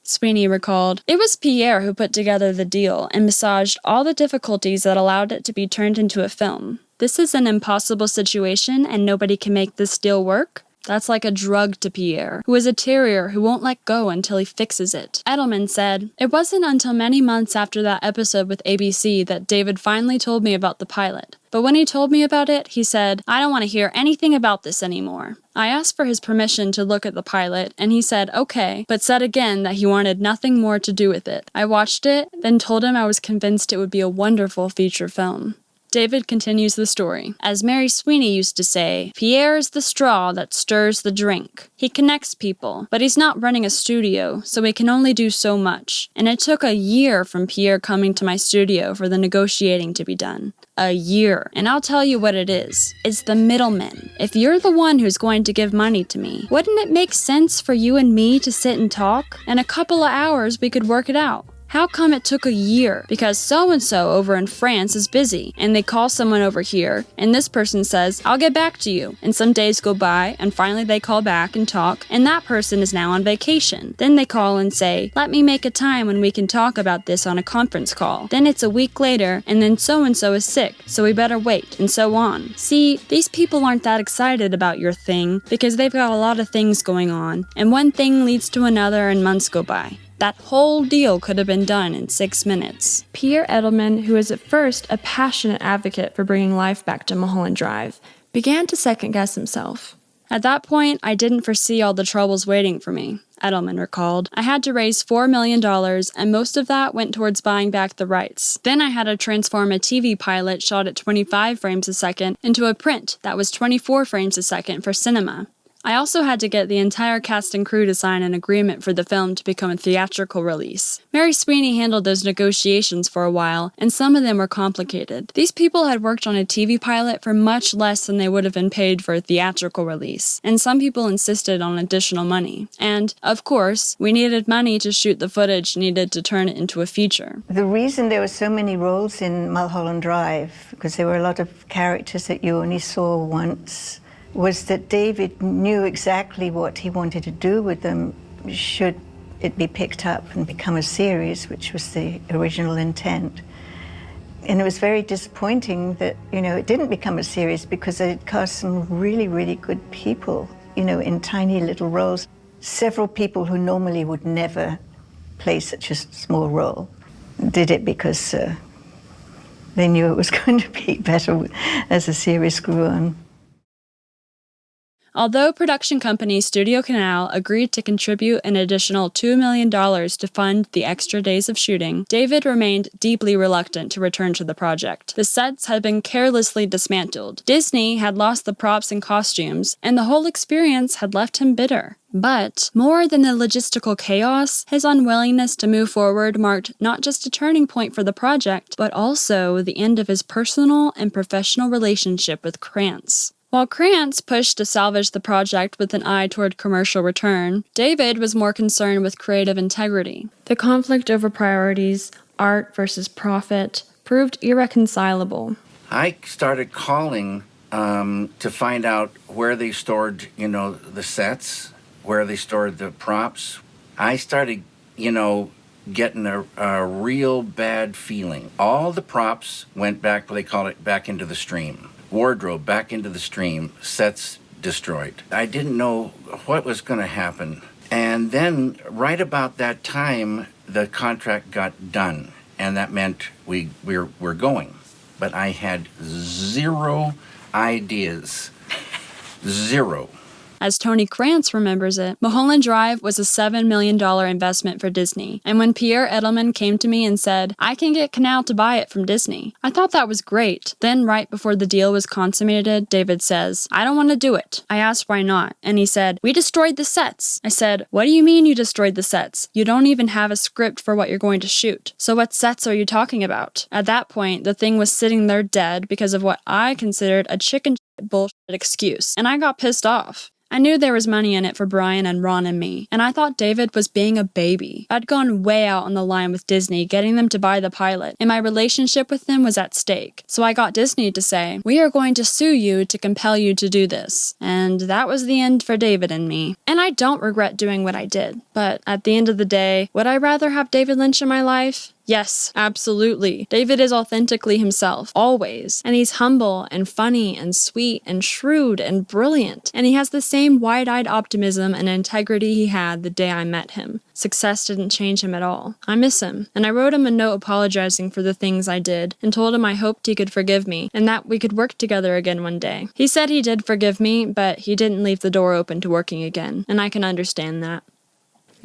Sweeney recalled, it was Pierre who put together the deal and massaged all the difficulties that allowed it to be turned into a film. This is an impossible situation and nobody can make this deal work? That's like a drug to Pierre, who is a terrier who won't let go until he fixes it. Edelman said, it wasn't until many months after that episode with ABC that David finally told me about the pilot. But when he told me about it, he said, I don't want to hear anything about this anymore. I asked for his permission to look at the pilot, and he said, okay, but said again that he wanted nothing more to do with it. I watched it, then told him I was convinced it would be a wonderful feature film. David continues the story. As Mary Sweeney used to say, Pierre is the straw that stirs the drink. He connects people, but he's not running a studio, so he can only do so much. And it took a year from Pierre coming to my studio for the negotiating to be done. A year. And I'll tell you what it is. It's the middlemen. If you're the one who's going to give money to me, wouldn't it make sense for you and me to sit and talk? In a couple of hours, we could work it out. How come it took a year? Because so-and-so over in France is busy, and they call someone over here, and this person says, I'll get back to you. And some days go by, and finally they call back and talk, and that person is now on vacation. Then they call and say, let me make a time when we can talk about this on a conference call. Then it's a week later, and then so-and-so is sick, so we better wait, and so on. See, these people aren't that excited about your thing, because they've got a lot of things going on, and one thing leads to another and months go by. That whole deal could have been done in 6 minutes. Pierre Edelman, who was at first a passionate advocate for bringing life back to Mulholland Drive, began to second-guess himself. At that point, I didn't foresee all the troubles waiting for me, Edelman recalled. I had to raise $4 million, and most of that went towards buying back the rights. Then I had to transform a TV pilot shot at 25 frames a second into a print that was 24 frames a second for cinema. I also had to get the entire cast and crew to sign an agreement for the film to become a theatrical release. Mary Sweeney handled those negotiations for a while, and some of them were complicated. These people had worked on a TV pilot for much less than they would have been paid for a theatrical release, and some people insisted on additional money. And, of course, we needed money to shoot the footage needed to turn it into a feature. The reason there were so many roles in Mulholland Drive, because there were a lot of characters that you only saw once, was that David knew exactly what he wanted to do with them should it be picked up and become a series, which was the original intent. And it was very disappointing that, it didn't become a series because it cast some really, really good people, in tiny little roles. Several people who normally would never play such a small role did it because they knew it was going to be better as the series grew on. Although production company Studio Canal agreed to contribute an additional $2 million to fund the extra days of shooting, David remained deeply reluctant to return to the project. The sets had been carelessly dismantled. Disney had lost the props and costumes, and the whole experience had left him bitter. But, more than the logistical chaos, his unwillingness to move forward marked not just a turning point for the project, but also the end of his personal and professional relationship with Krantz. While Krantz pushed to salvage the project with an eye toward commercial return, David was more concerned with creative integrity. The conflict over priorities, art versus profit, proved irreconcilable. I started calling to find out where they stored, the sets, where they stored the props. I started, getting a real bad feeling. All the props went back, they call it, back into the stream. Wardrobe back into the stream, sets destroyed. I didn't know what was going to happen. And then right about that time, the contract got done, and that meant we're going. But I had zero ideas. Zero. As Tony Krantz remembers it, Mulholland Drive was a $7 million investment for Disney, and when Pierre Edelman came to me and said, I can get Canal to buy it from Disney, I thought that was great. Then, right before the deal was consummated, David says, I don't want to do it. I asked why not, and he said, we destroyed the sets. I said, what do you mean you destroyed the sets? You don't even have a script for what you're going to shoot. So what sets are you talking about? At that point, the thing was sitting there dead because of what I considered a chicken shit bullshit excuse, and I got pissed off. I knew there was money in it for Brian and Ron and me, and I thought David was being a baby. I'd gone way out on the line with Disney, getting them to buy the pilot, and my relationship with them was at stake. So I got Disney to say, we are going to sue you to compel you to do this. And that was the end for David and me. And I don't regret doing what I did. But at the end of the day, would I rather have David Lynch in my life? Yes, absolutely. David is authentically himself, always. And he's humble and funny and sweet and shrewd and brilliant. And he has the same wide-eyed optimism and integrity he had the day I met him. Success didn't change him at all. I miss him. And I wrote him a note apologizing for the things I did and told him I hoped he could forgive me and that we could work together again one day. He said he did forgive me, but he didn't leave the door open to working again. And I can understand that.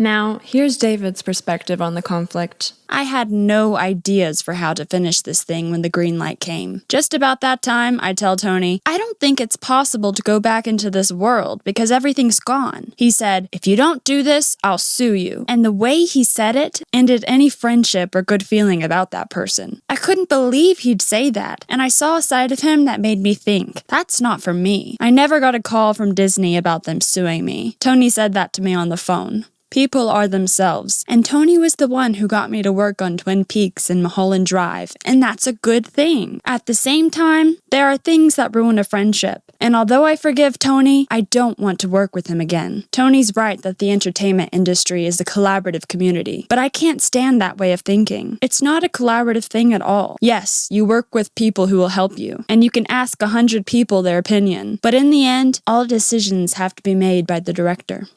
Now, here's David's perspective on the conflict. I had no ideas for how to finish this thing when the green light came. Just about that time, I tell Tony, I don't think it's possible to go back into this world because everything's gone. He said, if you don't do this, I'll sue you. And the way he said it ended any friendship or good feeling about that person. I couldn't believe he'd say that, and I saw a side of him that made me think, that's not for me. I never got a call from Disney about them suing me. Tony said that to me on the phone. People are themselves, and Tony was the one who got me to work on Twin Peaks and Mulholland Drive, and that's a good thing. At the same time, there are things that ruin a friendship, and although I forgive Tony, I don't want to work with him again. Tony's right that the entertainment industry is a collaborative community, but I can't stand that way of thinking. It's not a collaborative thing at all. Yes, you work with people who will help you, and you can ask 100 people their opinion, but in the end, all decisions have to be made by the director.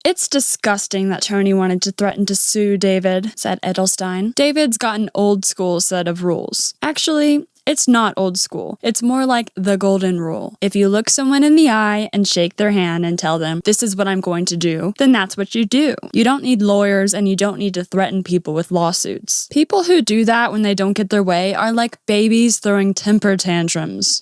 It's disgusting that Tony wanted to threaten to sue David, said Edelstein. David's got an old school set of rules. Actually, it's not old school. It's more like the golden rule. If you look someone in the eye and shake their hand and tell them, this is what I'm going to do, then that's what you do. You don't need lawyers and you don't need to threaten people with lawsuits. People who do that when they don't get their way are like babies throwing temper tantrums.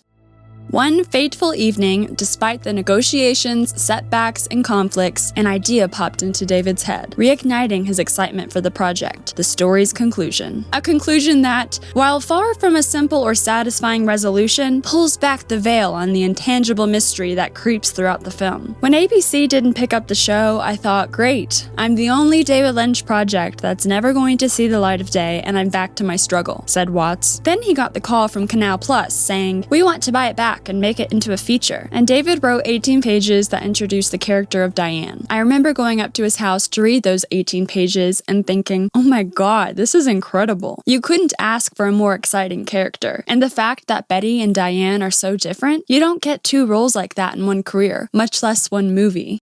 One fateful evening, despite the negotiations, setbacks, and conflicts, an idea popped into David's head, reigniting his excitement for the project, the story's conclusion. A conclusion that, while far from a simple or satisfying resolution, pulls back the veil on the intangible mystery that creeps throughout the film. When ABC didn't pick up the show, I thought, great, I'm the only David Lynch project that's never going to see the light of day, and I'm back to my struggle, said Watts. Then he got the call from Canal Plus saying, we want to buy it back and make it into a feature. And David wrote 18 pages that introduced the character of Diane. I remember going up to his house to read those 18 pages and thinking, oh my god, this is incredible. You couldn't ask for a more exciting character. And the fact that Betty and Diane are so different, you don't get 2 roles like that in one career, much less one movie.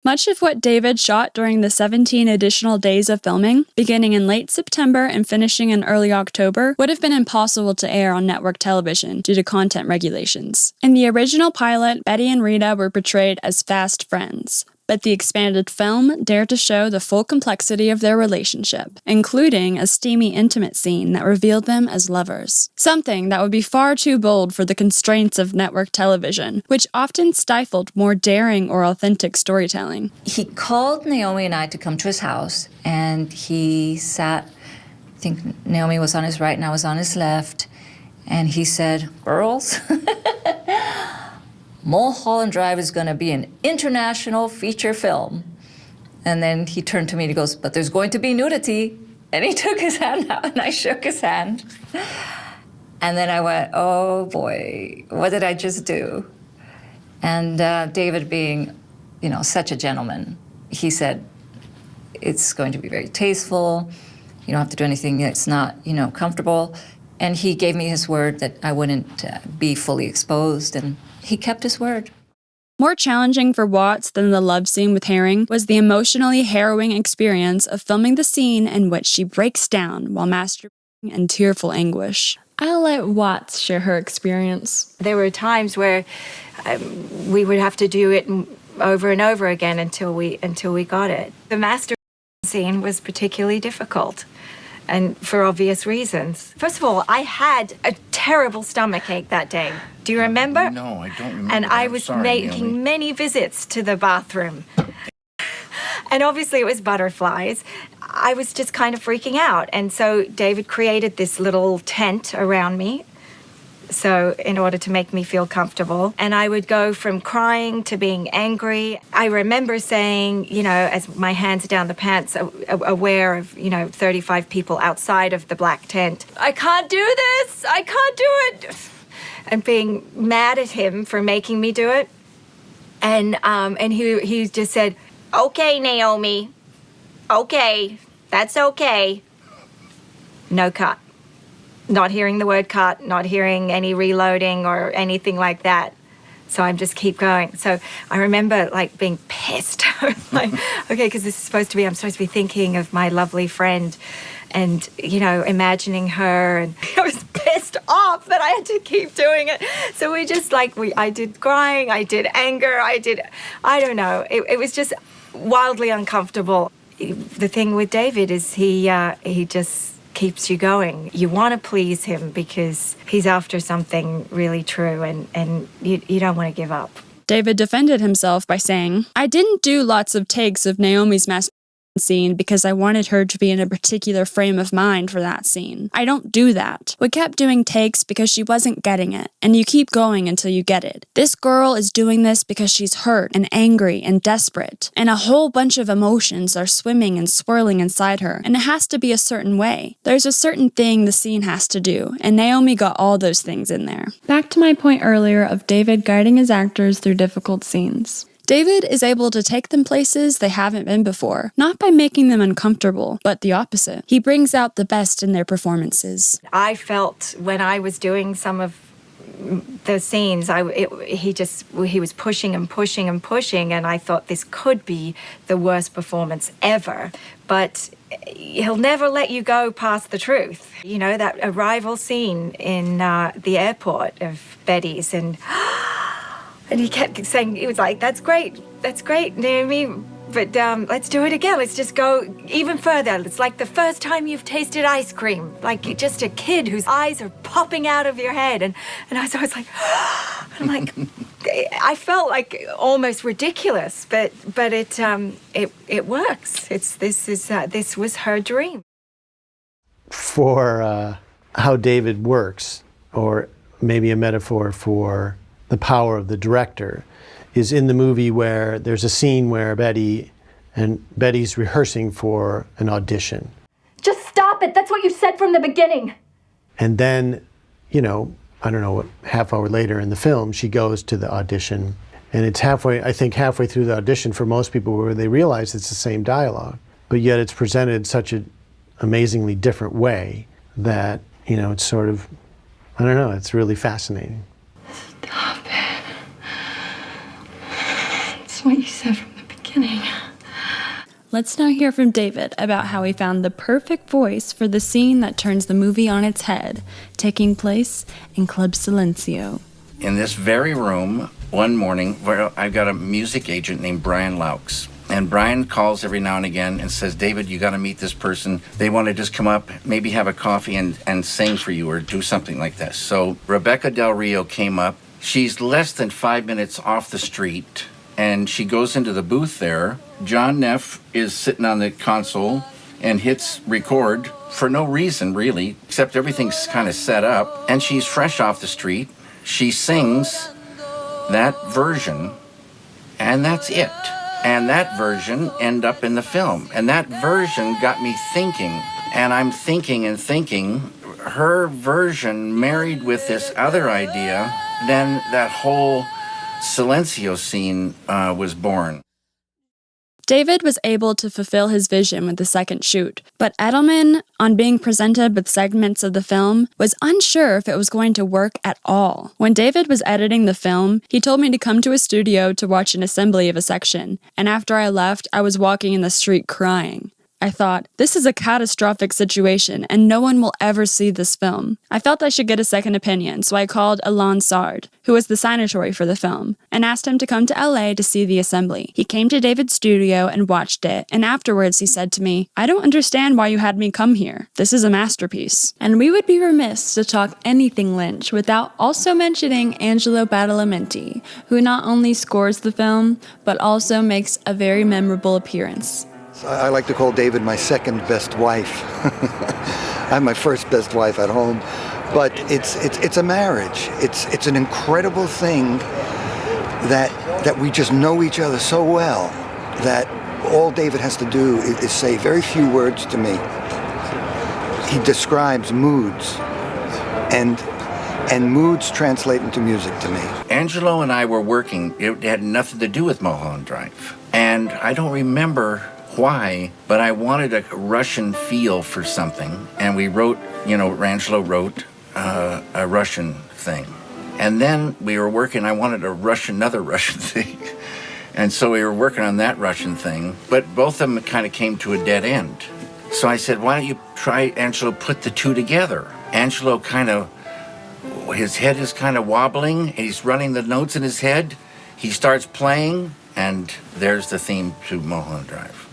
Much of what David shot during the 17 additional days of filming, beginning in late September and finishing in early October, would have been impossible to air on network television due to content regulations. In the original pilot, Betty and Rita were portrayed as fast friends, but the expanded film dared to show the full complexity of their relationship, including a steamy intimate scene that revealed them as lovers. Something that would be far too bold for the constraints of network television, which often stifled more daring or authentic storytelling. He called Naomi and I to come to his house, and he sat, I think Naomi was on his right and I was on his left, and he said, girls, Mulholland Drive is going to be an international feature film. And then he turned to me and he goes, but there's going to be nudity. And he took his hand out and I shook his hand. And then I went, oh boy, what did I just do? And David being, such a gentleman, he said, it's going to be very tasteful. You don't have to do anything that's not, comfortable. And he gave me his word that I wouldn't be fully exposed, and he kept his word. More challenging for Watts than the love scene with Herring was the emotionally harrowing experience of filming the scene in which she breaks down while masturbating in tearful anguish. I'll let Watts share her experience. There were times where we would have to do it over and over again until we got it. The masturbation scene was particularly difficult, and for obvious reasons. First of all, I had a terrible stomachache that day. Do you remember? No, I don't remember. And I was making many visits to the bathroom. And obviously it was butterflies. I was just kind of freaking out. And so David created this little tent around me, so in order to make me feel comfortable. And I would go from crying to being angry. I remember saying, as my hands are down the pants, aware of, 35 people outside of the black tent, I can't do this, I can't do it. And being mad at him for making me do it. And he just said, okay, Naomi, okay, that's okay. No cut. Not hearing the word cut, not hearing any reloading or anything like that. So I just keep going. So I remember being pissed. Okay, because I'm supposed to be thinking of my lovely friend and, imagining her. And I was pissed off that I had to keep doing it. So we just I did crying, I did anger, I don't know. It was just wildly uncomfortable. The thing with David is he just keeps you going. You want to please him because he's after something really true, and you don't want to give up. David defended himself by saying, "I didn't do lots of takes of Naomi's masturbation scene because I wanted her to be in a particular frame of mind for that scene. I don't do that. We kept doing takes because she wasn't getting it, and you keep going until you get it. This girl is doing this because she's hurt and angry and desperate, and a whole bunch of emotions are swimming and swirling inside her, and it has to be a certain way. There's a certain thing the scene has to do, and Naomi got all those things in there." Back to my point earlier of David guiding his actors through difficult scenes. David is able to take them places they haven't been before, not by making them uncomfortable, but the opposite. He brings out the best in their performances. I felt when I was doing some of the scenes, he was pushing and pushing and pushing, and I thought this could be the worst performance ever. But he'll never let you go past the truth. You know, that arrival scene in the airport of Betty's, and he kept saying, he was like, that's great, Naomi, but let's do it again. Let's just go even further. It's like the first time you've tasted ice cream, like you're just a kid whose eyes are popping out of your head. And I was always like, I'm like, I felt like almost ridiculous, but it works. This was her dream. For how David works, or maybe a metaphor for the power of the director, is in the movie where there's a scene where Betty's rehearsing for an audition. Just stop it. That's what you said from the beginning. And then, I don't know what, half hour later in the film, she goes to the audition. And it's halfway through the audition for most people where they realize it's the same dialogue. But yet it's presented such an amazingly different way that, it's sort of, I don't know, it's really fascinating. Stop it. That's what you said from the beginning. Let's now hear from David about how he found the perfect voice for the scene that turns the movie on its head, taking place in Club Silencio. In this very room, one morning, where I've got a music agent named Brian Laux. And Brian calls every now and again and says, "David, you got to meet this person. They want to just come up, maybe have a coffee and sing for you or do something like this." So Rebecca Del Rio came up. She's less than 5 minutes off the street, and she goes into the booth there. John Neff is sitting on the console and hits record for no reason, really, except everything's kind of set up. And she's fresh off the street. She sings that version, and that's it. And that version ended up in the film. And that version got me thinking. And I'm thinking and thinking, her version married with this other idea, then that whole Silencio scene was born. David was able to fulfill his vision with the second shoot, but Edelman, on being presented with segments of the film, was unsure if it was going to work at all. When David was editing the film, he told me to come to a studio to watch an assembly of a section, and after I left, I was walking in the street crying. I thought, this is a catastrophic situation, and no one will ever see this film. I felt I should get a second opinion, so I called Alain Sard, who was the signatory for the film, and asked him to come to LA to see the assembly. He came to David's studio and watched it, and afterwards he said to me, "I don't understand why you had me come here. This is a masterpiece." And we would be remiss to talk anything Lynch without also mentioning Angelo Badalamenti, who not only scores the film, but also makes a very memorable appearance. I like to call David my second best wife. I'm my first best wife at home, but it's a marriage. It's an incredible thing that we just know each other so well that all David has to do is say very few words to me. He describes moods, and moods translate into music to me. Angelo and I were working. It had nothing to do with Mulholland Drive, and I don't remember why, but I wanted a Russian feel for something, and we wrote, Angelo wrote a Russian thing. And then we were working, I wanted another Russian thing. And so we were working on that Russian thing, but both of them kind of came to a dead end. So I said, why don't you try, Angelo, put the two together? Angelo kind of his head is kind of wobbling, and he's running the notes in his head. He starts playing, and there's the theme to Mulholland Drive.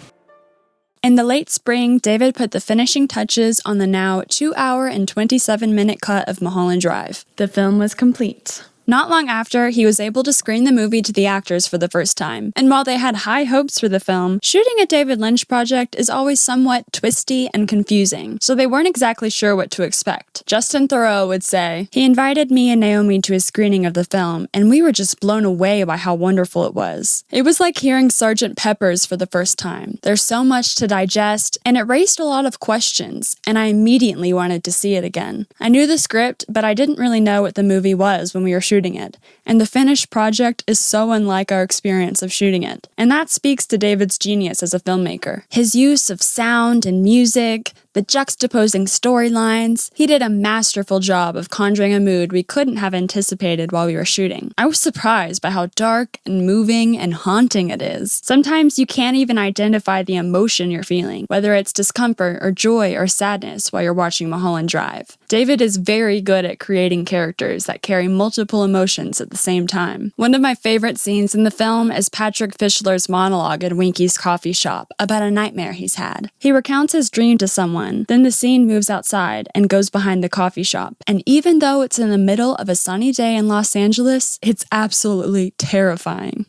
In the late spring, David put the finishing touches on the now 2-hour and 27-minute cut of Mulholland Drive. The film was complete. Not long after, he was able to screen the movie to the actors for the first time. And while they had high hopes for the film, shooting a David Lynch project is always somewhat twisty and confusing, so they weren't exactly sure what to expect. Justin Theroux would say, "He invited me and Naomi to his screening of the film, and we were just blown away by how wonderful it was. It was like hearing Sgt. Pepper's for the first time. There's so much to digest, and it raised a lot of questions, and I immediately wanted to see it again. I knew the script, but I didn't really know what the movie was when we were shooting it, and the finished project is so unlike our experience of shooting it. And that speaks to David's genius as a filmmaker. His use of sound and music, the juxtaposing storylines, he did a masterful job of conjuring a mood we couldn't have anticipated while we were shooting. I was surprised by how dark and moving and haunting it is. Sometimes you can't even identify the emotion you're feeling, whether it's discomfort or joy or sadness while you're watching Mulholland Drive. David is very good at creating characters that carry multiple emotions at the same time. One of my favorite scenes in the film is Patrick Fischler's monologue at Winky's coffee shop about a nightmare he's had. He recounts his dream to someone, then the scene moves outside and goes behind the coffee shop. And even though it's in the middle of a sunny day in Los Angeles, it's absolutely terrifying.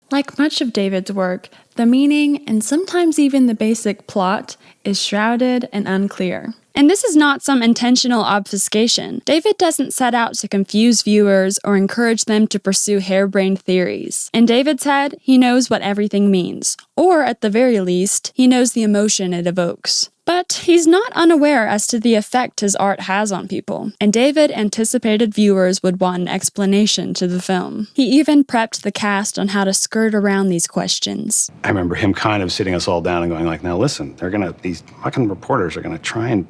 Like much of David's work, the meaning and sometimes even the basic plot is shrouded and unclear. And this is not some intentional obfuscation. David doesn't set out to confuse viewers or encourage them to pursue harebrained theories. In David's head, he knows what everything means, or at the very least, he knows the emotion it evokes. But he's not unaware as to the effect his art has on people, and David anticipated viewers would want an explanation to the film. He even prepped the cast on how to skirt around these questions. I remember him kind of sitting us all down and going like, now listen, these fucking reporters are gonna try and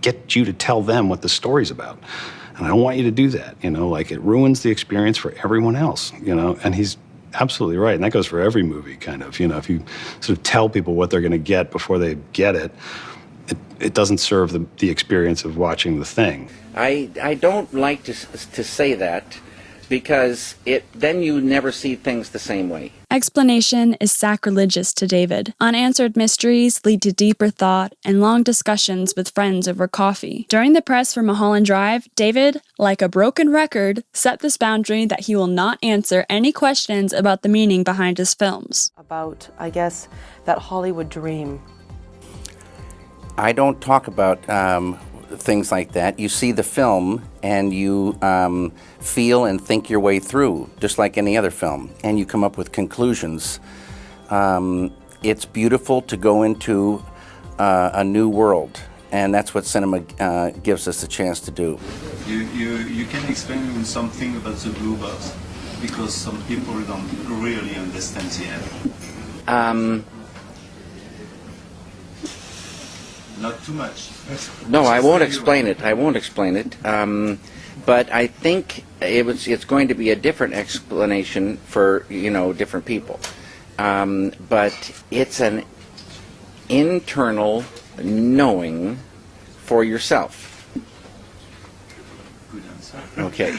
get you to tell them what the story's about. And I don't want you to do that, like it ruins the experience for everyone else, and he's absolutely right. And that goes for every movie, kind of. If you sort of tell people what they're going to get before they get it, it doesn't serve the experience of watching the thing. I don't like to say that because then you never see things the same way. Explanation is sacrilegious to David. Unanswered mysteries lead to deeper thought and long discussions with friends over coffee. During the press for Mulholland Drive, David, like a broken record, set this boundary that he will not answer any questions about the meaning behind his films. About, I guess, that Hollywood dream. I don't talk about things like that. You see the film and you feel and think your way through, just like any other film, and you come up with conclusions. It's beautiful to go into a new world, and that's what cinema gives us a chance to do. You can explain something about the bluebirds, because some people don't really understand yet. Not too much. No, I won't explain it. But I think it's going to be a different explanation for different people. But it's an internal knowing for yourself. Good answer. Okay.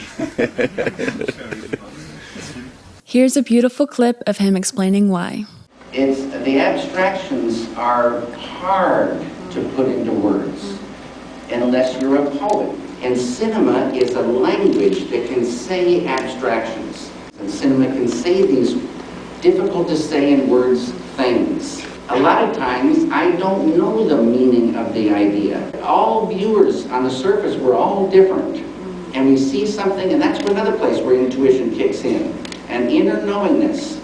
Here's a beautiful clip of him explaining why. The abstractions are hard to put into words unless you're a poet. And cinema is a language that can say abstractions. And cinema can say these difficult to say in words things. A lot of times I don't know the meaning of the idea. All viewers on the surface, we're all different. And we see something, and that's another place where intuition kicks in. And inner knowingness.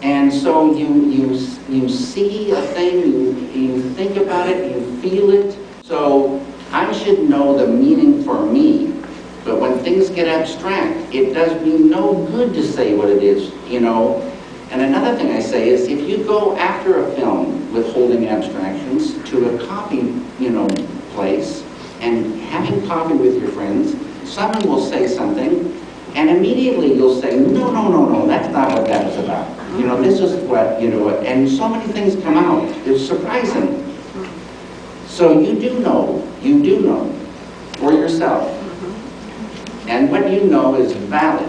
And so you see a thing, you think about it, you feel it. So I should know the meaning for me. But when things get abstract, it does me no good to say what it is, And another thing I say is if you go after a film with holding abstractions to a coffee, place and having coffee with your friends, someone will say something and immediately you'll say, no, that's not what that was about. This is what, and so many things come out. It's surprising. So you do know for yourself and what you know is valid.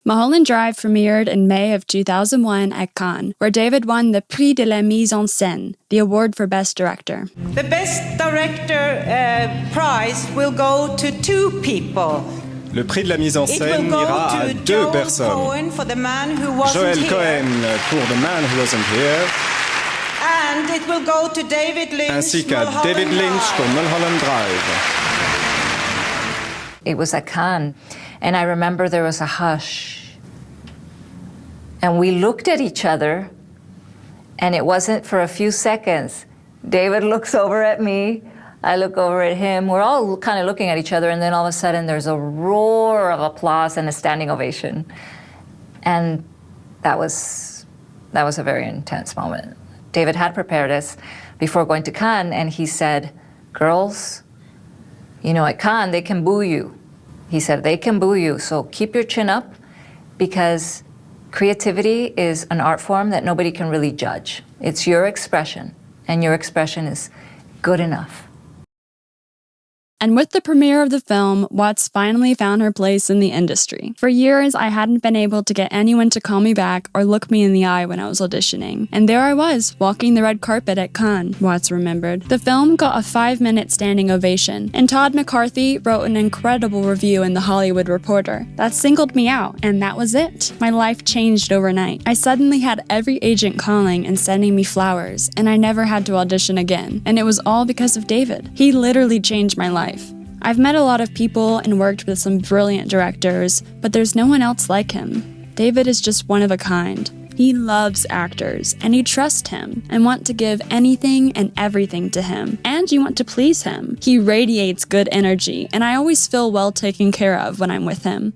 Mulholland Drive premiered in May of 2001 at Cannes, where David won the Prix de la Mise en Scène, the award for Best Director. The Best Director prize will go to 2 people. Le prix de la mise en scène ira à 2 personnes. Joel Cohen pour The Man Who Wasn't Here. And it will go to David Lynch, ainsi qu'à David Lynch pour Mulholland Drive. It was at Cannes, and I remember there was a hush. And we looked at each other, and it wasn't for a few seconds. David looks over at me, I look over at him. We're all kind of looking at each other, and then all of a sudden there's a roar of applause and a standing ovation. And that was a very intense moment. David had prepared us before going to Cannes, and he said, girls, you know, at Cannes, they can boo you. He said, they can boo you, so keep your chin up, because creativity is an art form that nobody can really judge. It's your expression, and your expression is good enough. And with the premiere of the film, Watts finally found her place in the industry. For years, I hadn't been able to get anyone to call me back or look me in the eye when I was auditioning. And there I was, walking the red carpet at Cannes, Watts remembered. The film got a 5-minute standing ovation, and Todd McCarthy wrote an incredible review in The Hollywood Reporter. That singled me out, and that was it. My life changed overnight. I suddenly had every agent calling and sending me flowers, and I never had to audition again. And it was all because of David. He literally changed my life. I've met a lot of people and worked with some brilliant directors, but there's no one else like him. David is just one of a kind. He loves actors, and you trust him, and want to give anything and everything to him, and you want to please him. He radiates good energy, and I always feel well taken care of when I'm with him.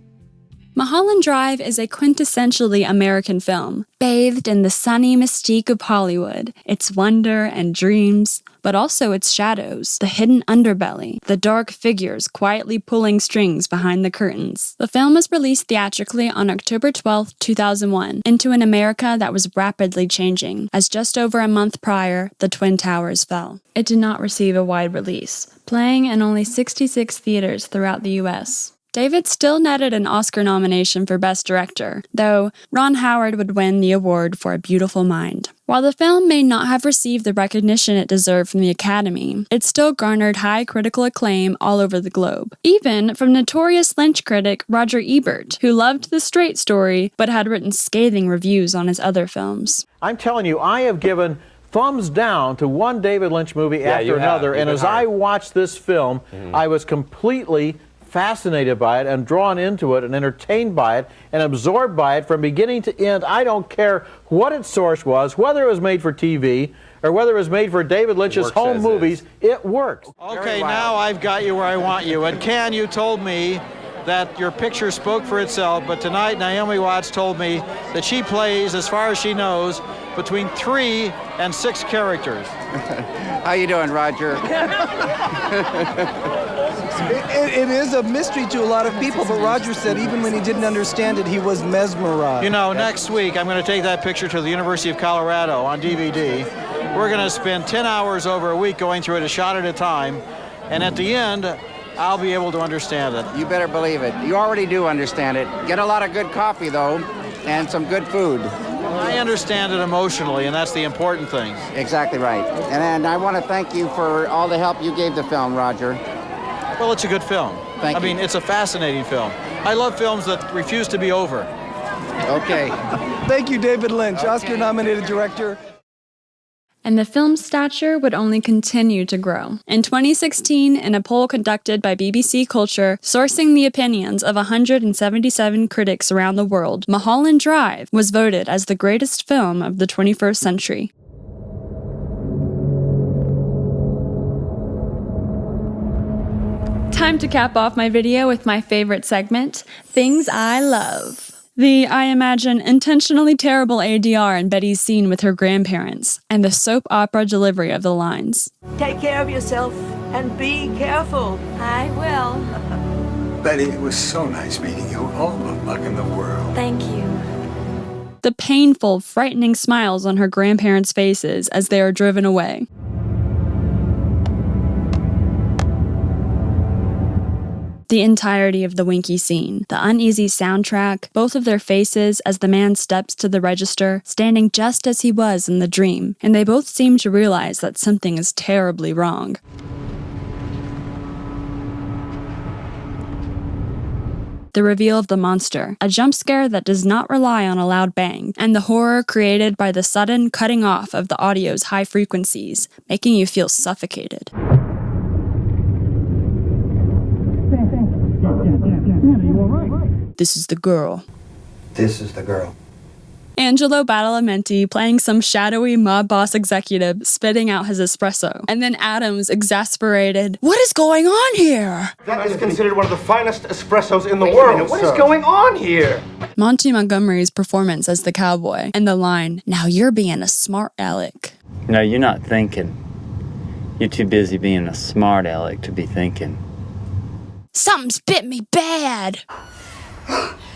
Mulholland Drive is a quintessentially American film, bathed in the sunny mystique of Hollywood, its wonder and dreams, but also its shadows, the hidden underbelly, the dark figures quietly pulling strings behind the curtains. The film was released theatrically on October 12, 2001, into an America that was rapidly changing, as just over a month prior, the Twin Towers fell. It did not receive a wide release, playing in only 66 theaters throughout the U.S. David still netted an Oscar nomination for Best Director, though Ron Howard would win the award for A Beautiful Mind. While the film may not have received the recognition it deserved from the Academy, it still garnered high critical acclaim all over the globe, even from notorious Lynch critic Roger Ebert, who loved The Straight Story but had written scathing reviews on his other films. I'm telling you, I have given thumbs down to one David Lynch movie after another, and as I watched this film, I was completely fascinated by it and drawn into it and entertained by it and absorbed by it from beginning to end. I don't care what its source was, whether it was made for TV or whether it was made for David Lynch's home movies, it worked. Okay, now I've got you where I want you. And Ken, you told me that your picture spoke for itself, but tonight Naomi Watts told me that she plays, as far as she knows, between 3 and 6 characters. How you doing, Roger? It is a mystery to a lot of people, but Roger said even when he didn't understand it, he was mesmerized. You know, next week I'm going to take that picture to the University of Colorado on DVD. We're going to spend 10 hours over a week going through it a shot at a time, and at the end, I'll be able to understand it. You better believe it. You already do understand it. Get a lot of good coffee, though, and some good food. I understand it emotionally, and that's the important thing. Exactly right. And I want to thank you for all the help you gave the film, Roger. Well, it's a good film. Thank you. I mean, it's a fascinating film. I love films that refuse to be over. Okay. Thank you, David Lynch, Oscar-nominated director. And the film's stature would only continue to grow. In 2016, in a poll conducted by BBC Culture, sourcing the opinions of 177 critics around the world, Mulholland Drive was voted as the greatest film of the 21st century. Time to cap off my video with my favorite segment, Things I Love. The, I imagine, intentionally terrible ADR in Betty's scene with her grandparents, and the soap opera delivery of the lines. Take care of yourself and be careful. I will. Betty, it was so nice meeting you. All the luck in the world. Thank you. The painful, frightening smiles on her grandparents' faces as they are driven away. The entirety of the Winky scene, the uneasy soundtrack, both of their faces as the man steps to the register, standing just as he was in the dream, and they both seem to realize that something is terribly wrong. The reveal of the monster, a jump scare that does not rely on a loud bang, and the horror created by the sudden cutting off of the audio's high frequencies, making you feel suffocated. This is the girl. This is the girl. Angelo Badalamenti playing some shadowy mob boss executive spitting out his espresso. And then Adams exasperated, "What is going on here?" That is considered one of the finest espressos in the world. What is going on here? Monty Montgomery's performance as the cowboy, and the line, "Now you're being a smart aleck." No, you're not thinking. You're too busy being a smart aleck to be thinking. Something's bit me bad.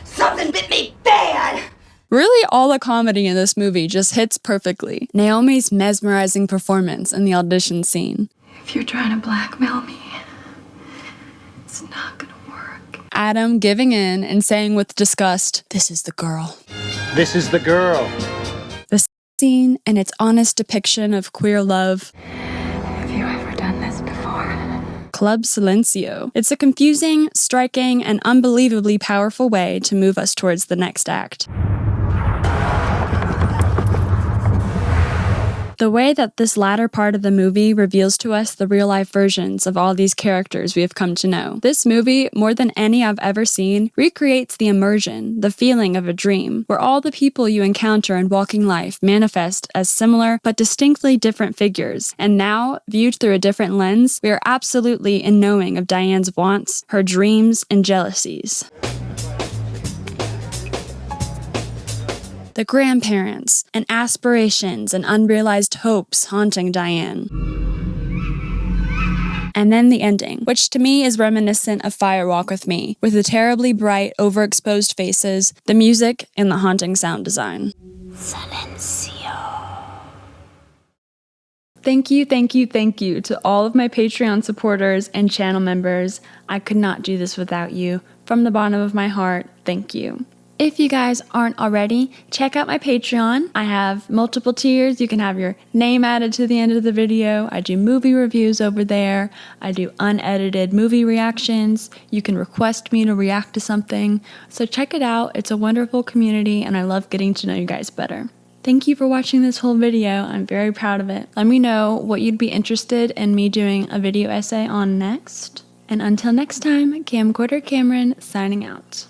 Something bit me bad. Really, all the comedy in this movie just hits perfectly. Naomi's mesmerizing performance in the audition scene. If you're trying to blackmail me, it's not gonna work. Adam giving in and saying with disgust, "This is the girl." This is the girl. The scene and its honest depiction of queer love. Have you ever done this before? Club Silencio. It's a confusing, striking, and unbelievably powerful way to move us towards the next act. The way that this latter part of the movie reveals to us the real-life versions of all these characters we have come to know. This movie, more than any I've ever seen, recreates the immersion, the feeling of a dream, where all the people you encounter in walking life manifest as similar but distinctly different figures. And now, viewed through a different lens, we are absolutely in knowing of Diane's wants, her dreams, and jealousies. The grandparents, and aspirations and unrealized hopes haunting Diane. And then the ending, which to me is reminiscent of Fire Walk With Me, with the terribly bright, overexposed faces, the music, and the haunting sound design. Silencio. Thank you to all of my Patreon supporters and channel members. I could not do this without you. From the bottom of my heart, thank you. If you guys aren't already, check out my Patreon. I have multiple tiers. You can have your name added to the end of the video. I do movie reviews over there. I do unedited movie reactions. You can request me to react to something. So check it out. It's a wonderful community and I love getting to know you guys better. Thank you for watching this whole video. I'm very proud of it. Let me know what you'd be interested in me doing a video essay on next. And until next time, Camcorder Cameron signing out.